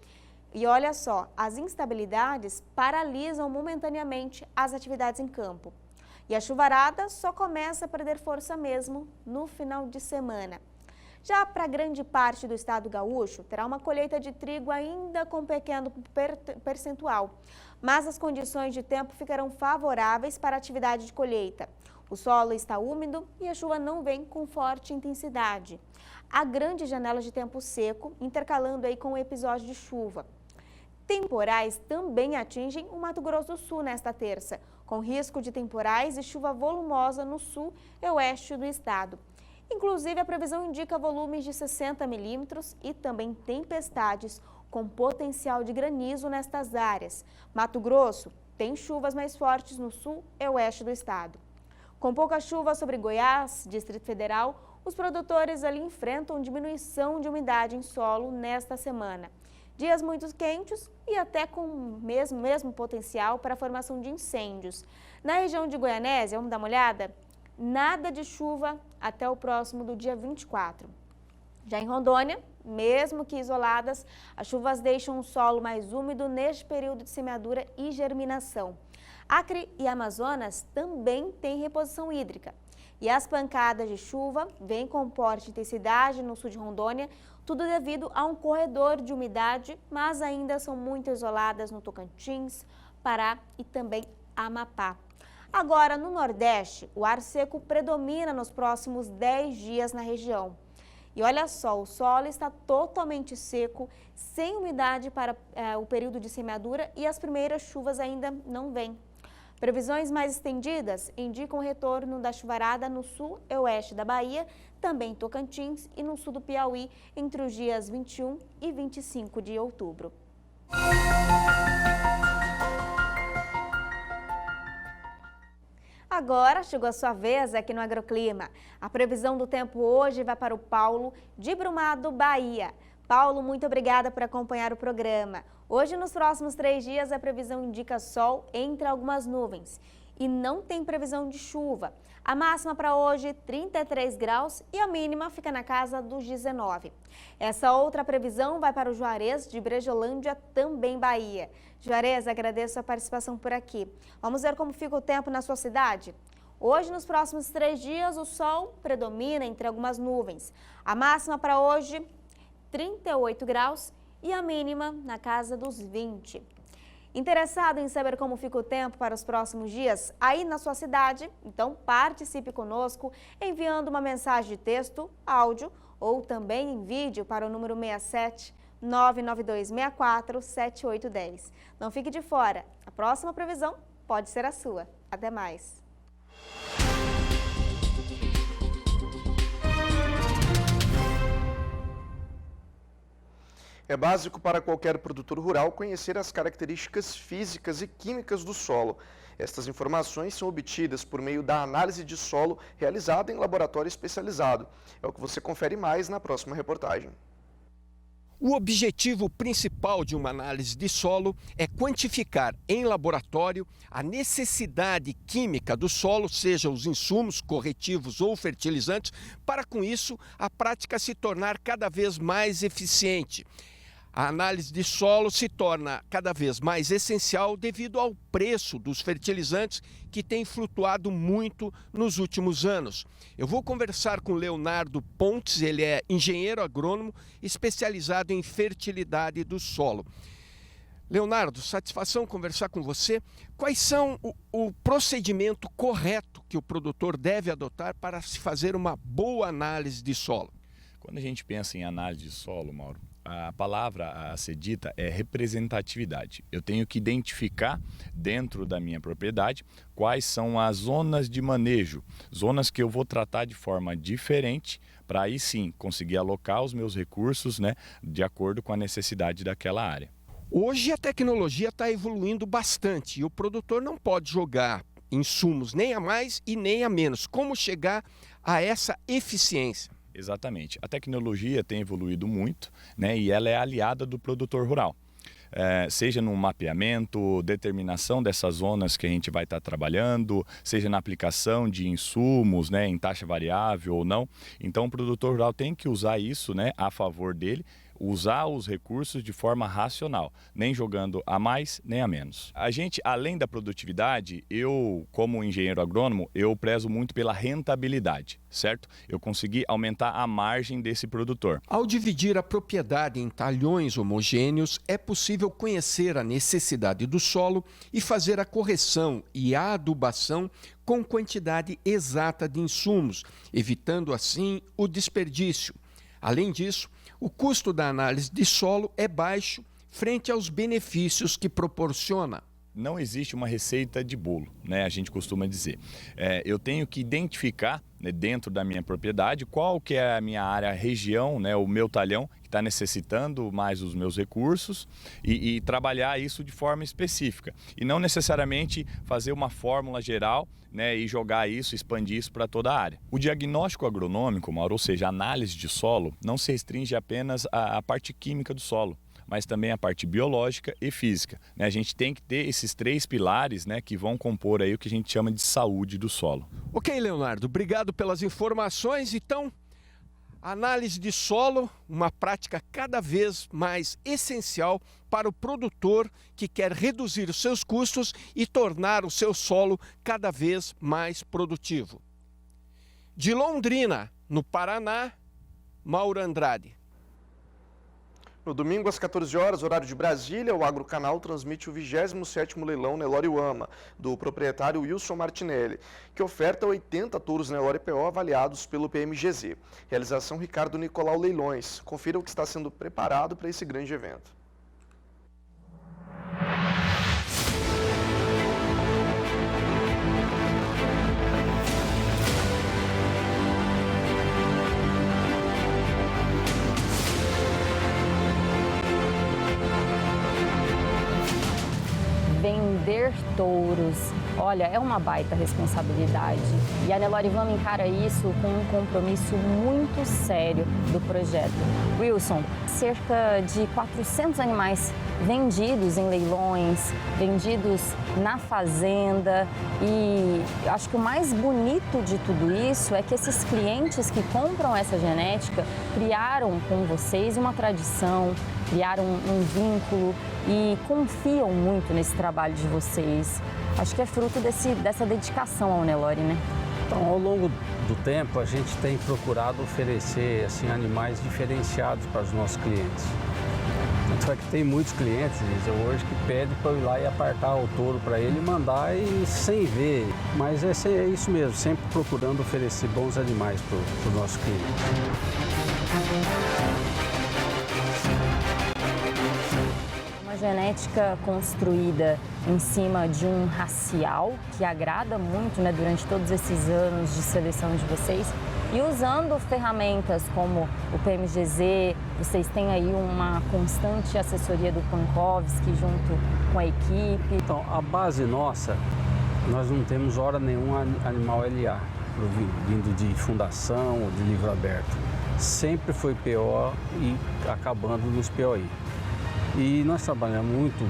E olha só, as instabilidades paralisam momentaneamente as atividades em campo. E a chuvarada só começa a perder força mesmo no final de semana. Já para grande parte do estado gaúcho, terá uma colheita de trigo ainda com pequeno percentual, mas as condições de tempo ficarão favoráveis para a atividade de colheita. O solo está úmido e a chuva não vem com forte intensidade. Há grandes janelas de tempo seco, intercalando aí com o episódio de chuva. Temporais também atingem o Mato Grosso do Sul nesta terça, com risco de temporais e chuva volumosa no sul e oeste do estado. Inclusive, a previsão indica volumes de 60 milímetros e também tempestades com potencial de granizo nestas áreas. Mato Grosso tem chuvas mais fortes no sul e oeste do estado. Com pouca chuva sobre Goiás, Distrito Federal, os produtores ali enfrentam diminuição de umidade em solo nesta semana. Dias muito quentes e até com mesmo potencial para a formação de incêndios. Na região de Goianésia, vamos dar uma olhada? Nada de chuva até o próximo do dia 24. Já em Rondônia, mesmo que isoladas, as chuvas deixam o solo mais úmido neste período de semeadura e germinação. Acre e Amazonas também têm reposição hídrica. E as pancadas de chuva vêm com forte intensidade no sul de Rondônia, tudo devido a um corredor de umidade, mas ainda são muito isoladas no Tocantins, Pará e também Amapá. Agora, no Nordeste, o ar seco predomina nos próximos 10 dias na região. E olha só, o solo está totalmente seco, sem umidade para o período de semeadura e as primeiras chuvas ainda não vêm. Previsões mais estendidas indicam o retorno da chuvarada no sul e oeste da Bahia, também em Tocantins e no sul do Piauí, entre os dias 21 e 25 de outubro. Agora chegou a sua vez aqui no Agroclima. A previsão do tempo hoje vai para o Paulo de Brumado, Bahia. Paulo, muito obrigada por acompanhar o programa. Hoje, nos próximos 3 dias, a previsão indica sol entre algumas nuvens e não tem previsão de chuva. A máxima para hoje, 33 graus e a mínima fica na casa dos 19. Essa outra previsão vai para o Juarez de Brejolândia, também Bahia. Juarez, agradeço a participação por aqui. Vamos ver como fica o tempo na sua cidade? Hoje, nos próximos 3 dias, o sol predomina entre algumas nuvens. A máxima para hoje, 38 graus e a mínima na casa dos 20. Interessado em saber como fica o tempo para os próximos dias aí na sua cidade? Então participe conosco enviando uma mensagem de texto, áudio ou também em vídeo para o número 67 99264 7810. Não fique de fora, a próxima previsão pode ser a sua. Até mais! É básico para qualquer produtor rural conhecer as características físicas e químicas do solo. Estas informações são obtidas por meio da análise de solo realizada em laboratório especializado. É o que você confere mais na próxima reportagem. O objetivo principal de uma análise de solo é quantificar em laboratório a necessidade química do solo, seja os insumos, corretivos ou fertilizantes, para com isso a prática se tornar cada vez mais eficiente. A análise de solo se torna cada vez mais essencial devido ao preço dos fertilizantes que tem flutuado muito nos últimos anos. Eu vou conversar com Leonardo Pontes, ele é engenheiro agrônomo especializado em fertilidade do solo. Leonardo, satisfação conversar com você. Quais são o procedimento correto que o produtor deve adotar para se fazer uma boa análise de solo? Quando a gente pensa em análise de solo, Mauro, a palavra a ser dita é representatividade. Eu tenho que identificar dentro da minha propriedade quais são as zonas de manejo, zonas que eu vou tratar de forma diferente para aí sim conseguir alocar os meus recursos, né, de acordo com a necessidade daquela área. Hoje a tecnologia está evoluindo bastante e o produtor não pode jogar insumos nem a mais e nem a menos. Como chegar a essa eficiência? Exatamente. A tecnologia tem evoluído muito, né, e ela é aliada do produtor rural. Seja no mapeamento, determinação dessas zonas que a gente vai estar trabalhando, seja na aplicação de insumos, né, em taxa variável ou não. Então o produtor rural tem que usar isso, né, a favor dele, usar os recursos de forma racional, nem jogando a mais nem a menos. A gente, além da produtividade, eu, como engenheiro agrônomo, eu prezo muito pela rentabilidade, certo? Eu consegui aumentar a margem desse produtor. Ao dividir a propriedade em talhões homogêneos, é possível conhecer a necessidade do solo e fazer a correção e a adubação com quantidade exata de insumos, evitando assim o desperdício. Além disso, o custo da análise de solo é baixo frente aos benefícios que proporciona. Não existe uma receita de bolo, né? A gente costuma dizer. Eu tenho que identificar, né, dentro da minha propriedade qual que é a minha área, a região, né, o meu talhão que está necessitando mais os meus recursos e trabalhar isso de forma específica. E não necessariamente fazer uma fórmula geral, né, e jogar isso, expandir isso para toda a área. O diagnóstico agronômico, Mauro, ou seja, a análise de solo, não se restringe apenas à parte química do solo, mas também a parte biológica e física, né? A gente tem que ter esses três pilares, né, que vão compor aí o que a gente chama de saúde do solo. Ok, Leonardo, obrigado pelas informações. Então, análise de solo, uma prática cada vez mais essencial para o produtor que quer reduzir os seus custos e tornar o seu solo cada vez mais produtivo. De Londrina, no Paraná, Mauro Andrade. No domingo, às 14 horas, horário de Brasília, o Agrocanal transmite o 27º leilão Nelore Uama, do proprietário Wilson Martinelli, que oferta 80 touros Nelore PO avaliados pelo PMGZ. Realização Ricardo Nicolau Leilões. Confira o que está sendo preparado para esse grande evento. Vender touros, olha, é uma baita responsabilidade. E a Nelore Uama encara isso com um compromisso muito sério do projeto. Wilson, cerca de 400 animais vendidos em leilões, vendidos na fazenda. E acho que o mais bonito de tudo isso é que esses clientes que compram essa genética criaram com vocês uma tradição, criaram um vínculo e confiam muito nesse trabalho de vocês. Acho que é fruto dessa dedicação ao Nelore, né? Então, ao longo do tempo, a gente tem procurado oferecer assim, animais diferenciados para os nossos clientes. Tanto é que tem muitos clientes, hoje, que pedem para eu ir lá e apartar o touro para ele e mandar e sem ver. Mas é isso mesmo, sempre procurando oferecer bons animais para os nossos clientes. Genética construída em cima de um racial que agrada muito, né, durante todos esses anos de seleção de vocês. E usando ferramentas como o PMGZ, vocês têm aí uma constante assessoria do Pankowski junto com a equipe? Então, a base nossa, nós não temos hora nenhuma animal LA, vindo de fundação ou de livro aberto. Sempre foi PO e acabando nos POI. E nós trabalhamos muito,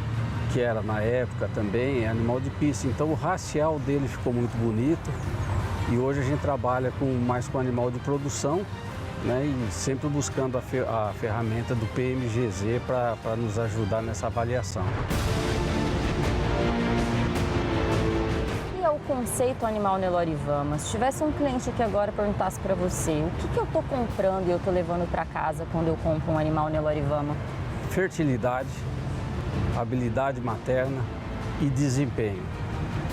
que era na época também, animal de pista. Então o racial dele ficou muito bonito. E hoje a gente trabalha mais com animal de produção, né, e sempre buscando a ferramenta do PMGZ para nos ajudar nessa avaliação. E é o conceito animal Nelore Vama? Se tivesse um cliente aqui agora e perguntasse para você, o que eu estou comprando e eu estou levando para casa quando eu compro um animal Nelore Vama? Fertilidade, habilidade materna e desempenho.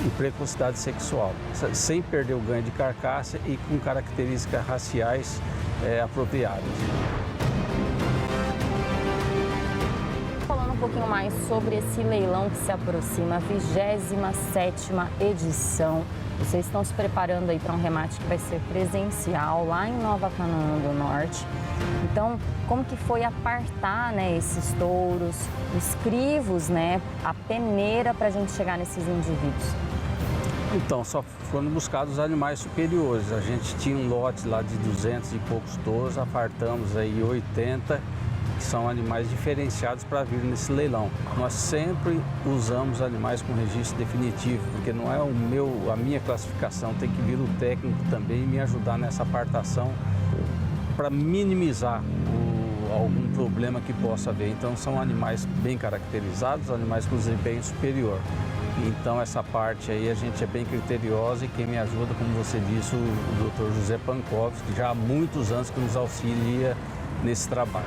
E precocidade sexual, sem perder o ganho de carcaça e com características raciais apropriadas. Falando um pouquinho mais sobre esse leilão que se aproxima, a 27ª edição. Vocês estão se preparando aí para um remate que vai ser presencial lá em Nova Canaã do Norte. Então, como que foi apartar, né, esses touros, os crivos, né, a peneira para a gente chegar nesses indivíduos? Então, só foram buscados os animais superiores. A gente tinha um lote lá de 200 e poucos touros, apartamos aí 80, que são animais diferenciados para vir nesse leilão. Nós sempre usamos animais com registro definitivo, porque não é a minha classificação, tem que vir o técnico também e me ajudar nessa apartação para minimizar algum problema que possa haver. Então são animais bem caracterizados, animais com desempenho superior. Então essa parte aí a gente é bem criteriosa e quem me ajuda, como você disse, o Dr. José Pankowski, que já há muitos anos que nos auxilia nesse trabalho.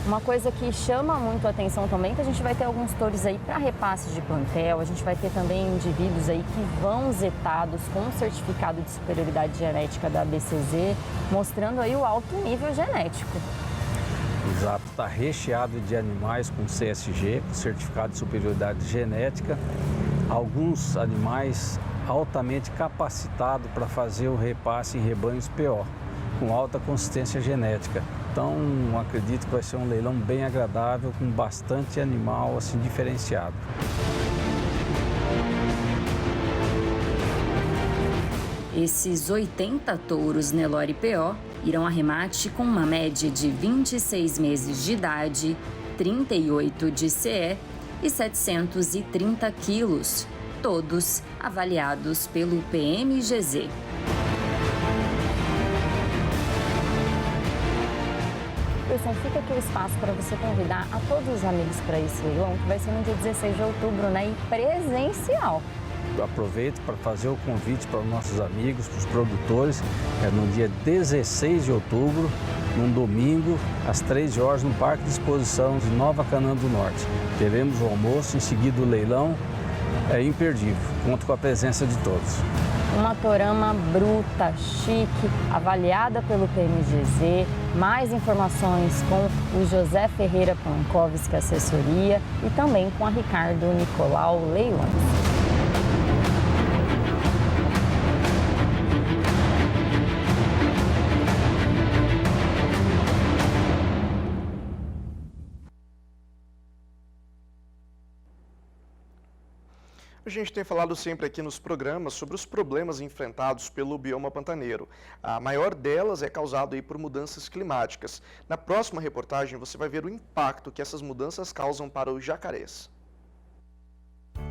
Uma coisa que chama muito a atenção também, que a gente vai ter alguns touros aí para repasse de plantel, a gente vai ter também indivíduos aí que vão zetados com o certificado de superioridade genética da BCZ, mostrando aí o alto nível genético. Exato, está recheado de animais com CSG, com certificado de superioridade genética, alguns animais altamente capacitados para fazer o repasse em rebanhos PO, com alta consistência genética. Então, acredito que vai ser um leilão bem agradável, com bastante animal assim diferenciado. Esses 80 touros Nelore PO irão a remate com uma média de 26 meses de idade, 38 de CE e 730 quilos, todos avaliados pelo PMGZ. Wilson, fica aqui o espaço para você convidar a todos os amigos para esse leilão, que vai ser no dia 16 de outubro, né, e presencial. Eu aproveito para fazer o convite para os nossos amigos, para os produtores, no dia 16 de outubro, num domingo, às 13 horas, no Parque de Exposição de Nova Canaã do Norte. Teremos o almoço, em seguida o leilão, é imperdível, conto com a presença de todos. Uma torama bruta, chique, avaliada pelo PMGZ. Mais informações com o José Ferreira Pankowski Assessoria e também com a Ricardo Nicolau Leilões. A gente tem falado sempre aqui nos programas sobre os problemas enfrentados pelo bioma pantaneiro. A maior delas é causada aí por mudanças climáticas. Na próxima reportagem você vai ver o impacto que essas mudanças causam para os jacarés.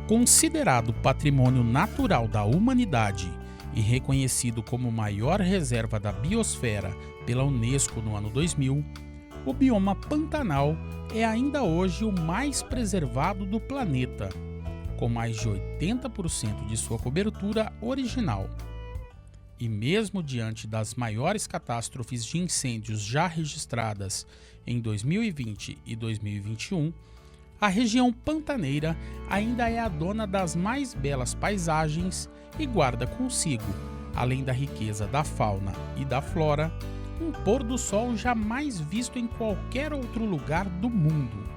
Considerado patrimônio natural da humanidade e reconhecido como maior reserva da biosfera pela Unesco no ano 2000, o bioma Pantanal é ainda hoje o mais preservado do planeta, com mais de 80% de sua cobertura original. E mesmo diante das maiores catástrofes de incêndios já registradas em 2020 e 2021, a região pantaneira ainda é a dona das mais belas paisagens e guarda consigo, além da riqueza da fauna e da flora, um pôr do sol jamais visto em qualquer outro lugar do mundo.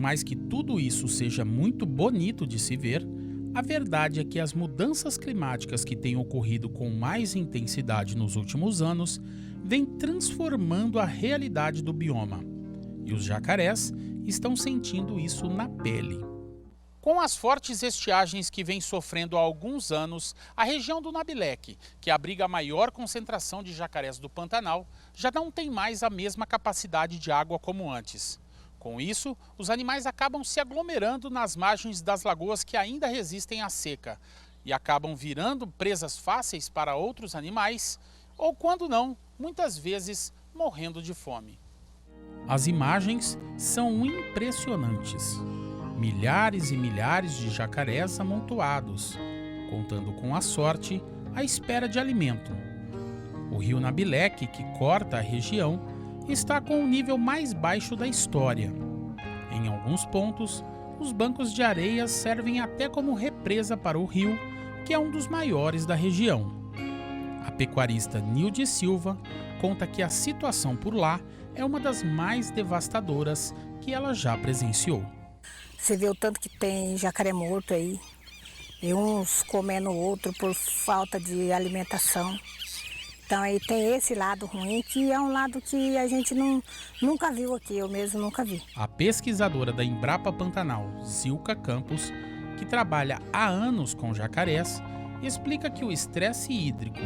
mais que tudo isso seja muito bonito de se ver, a verdade é que as mudanças climáticas que têm ocorrido com mais intensidade nos últimos anos vêm transformando a realidade do bioma. E os jacarés estão sentindo isso na pele. Com as fortes estiagens que vem sofrendo há alguns anos, a região do Nabileque, que abriga a maior concentração de jacarés do Pantanal, já não tem mais a mesma capacidade de água como antes. Com isso, os animais acabam se aglomerando nas margens das lagoas que ainda resistem à seca e acabam virando presas fáceis para outros animais ou, quando não, muitas vezes morrendo de fome. As imagens são impressionantes. Milhares e milhares de jacarés amontoados, contando com a sorte à espera de alimento. O rio Nabileque, que corta a região, está com o nível mais baixo da história. Em alguns pontos, os bancos de areia servem até como represa para o rio, que é um dos maiores da região. A pecuarista Nilde Silva conta que a situação por lá é uma das mais devastadoras que ela já presenciou. Você vê o tanto que tem jacaré morto aí, e uns comendo o outro por falta de alimentação. Então aí tem esse lado ruim, que é um lado que a gente nunca viu aqui, eu mesmo nunca vi. A pesquisadora da Embrapa Pantanal, Zilka Campos, que trabalha há anos com jacarés, explica que o estresse hídrico,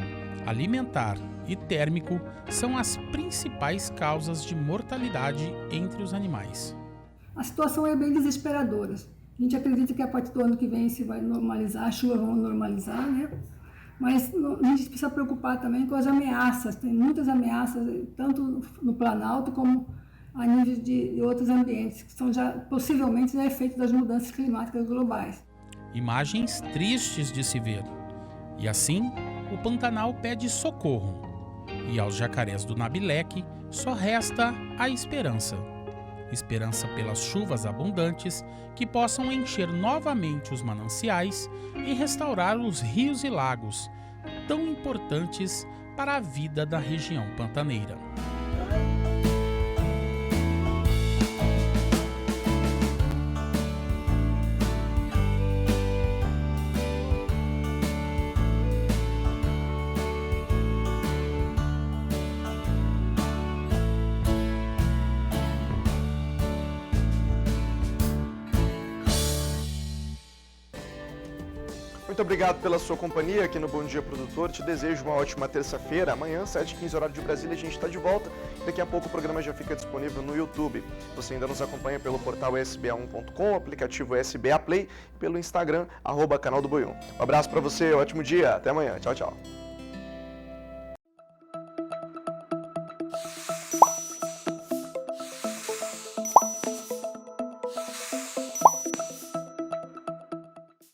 alimentar e térmico são as principais causas de mortalidade entre os animais. A situação é bem desesperadora. A gente acredita que a partir do ano que vem se vai normalizar, as chuvas vão normalizar, né? Mas a gente precisa preocupar também com as ameaças. Tem muitas ameaças, tanto no Planalto como a nível de outros ambientes, que são já possivelmente efeito das mudanças climáticas globais. Imagens tristes de se ver. E assim, o Pantanal pede socorro. E aos jacarés do Nabileque só resta a esperança. Esperança pelas chuvas abundantes que possam encher novamente os mananciais e restaurar os rios e lagos, tão importantes para a vida da região pantaneira. Muito obrigado pela sua companhia aqui no Bom Dia Produtor. Te desejo uma ótima terça-feira. Amanhã, 7h15, horário de Brasília, a gente está de volta. Daqui a pouco o programa já fica disponível no YouTube. Você ainda nos acompanha pelo portal sba1.com, aplicativo SBA Play e pelo Instagram, @canal do Boi 1. Um abraço para você, ótimo dia, até amanhã. Tchau, tchau.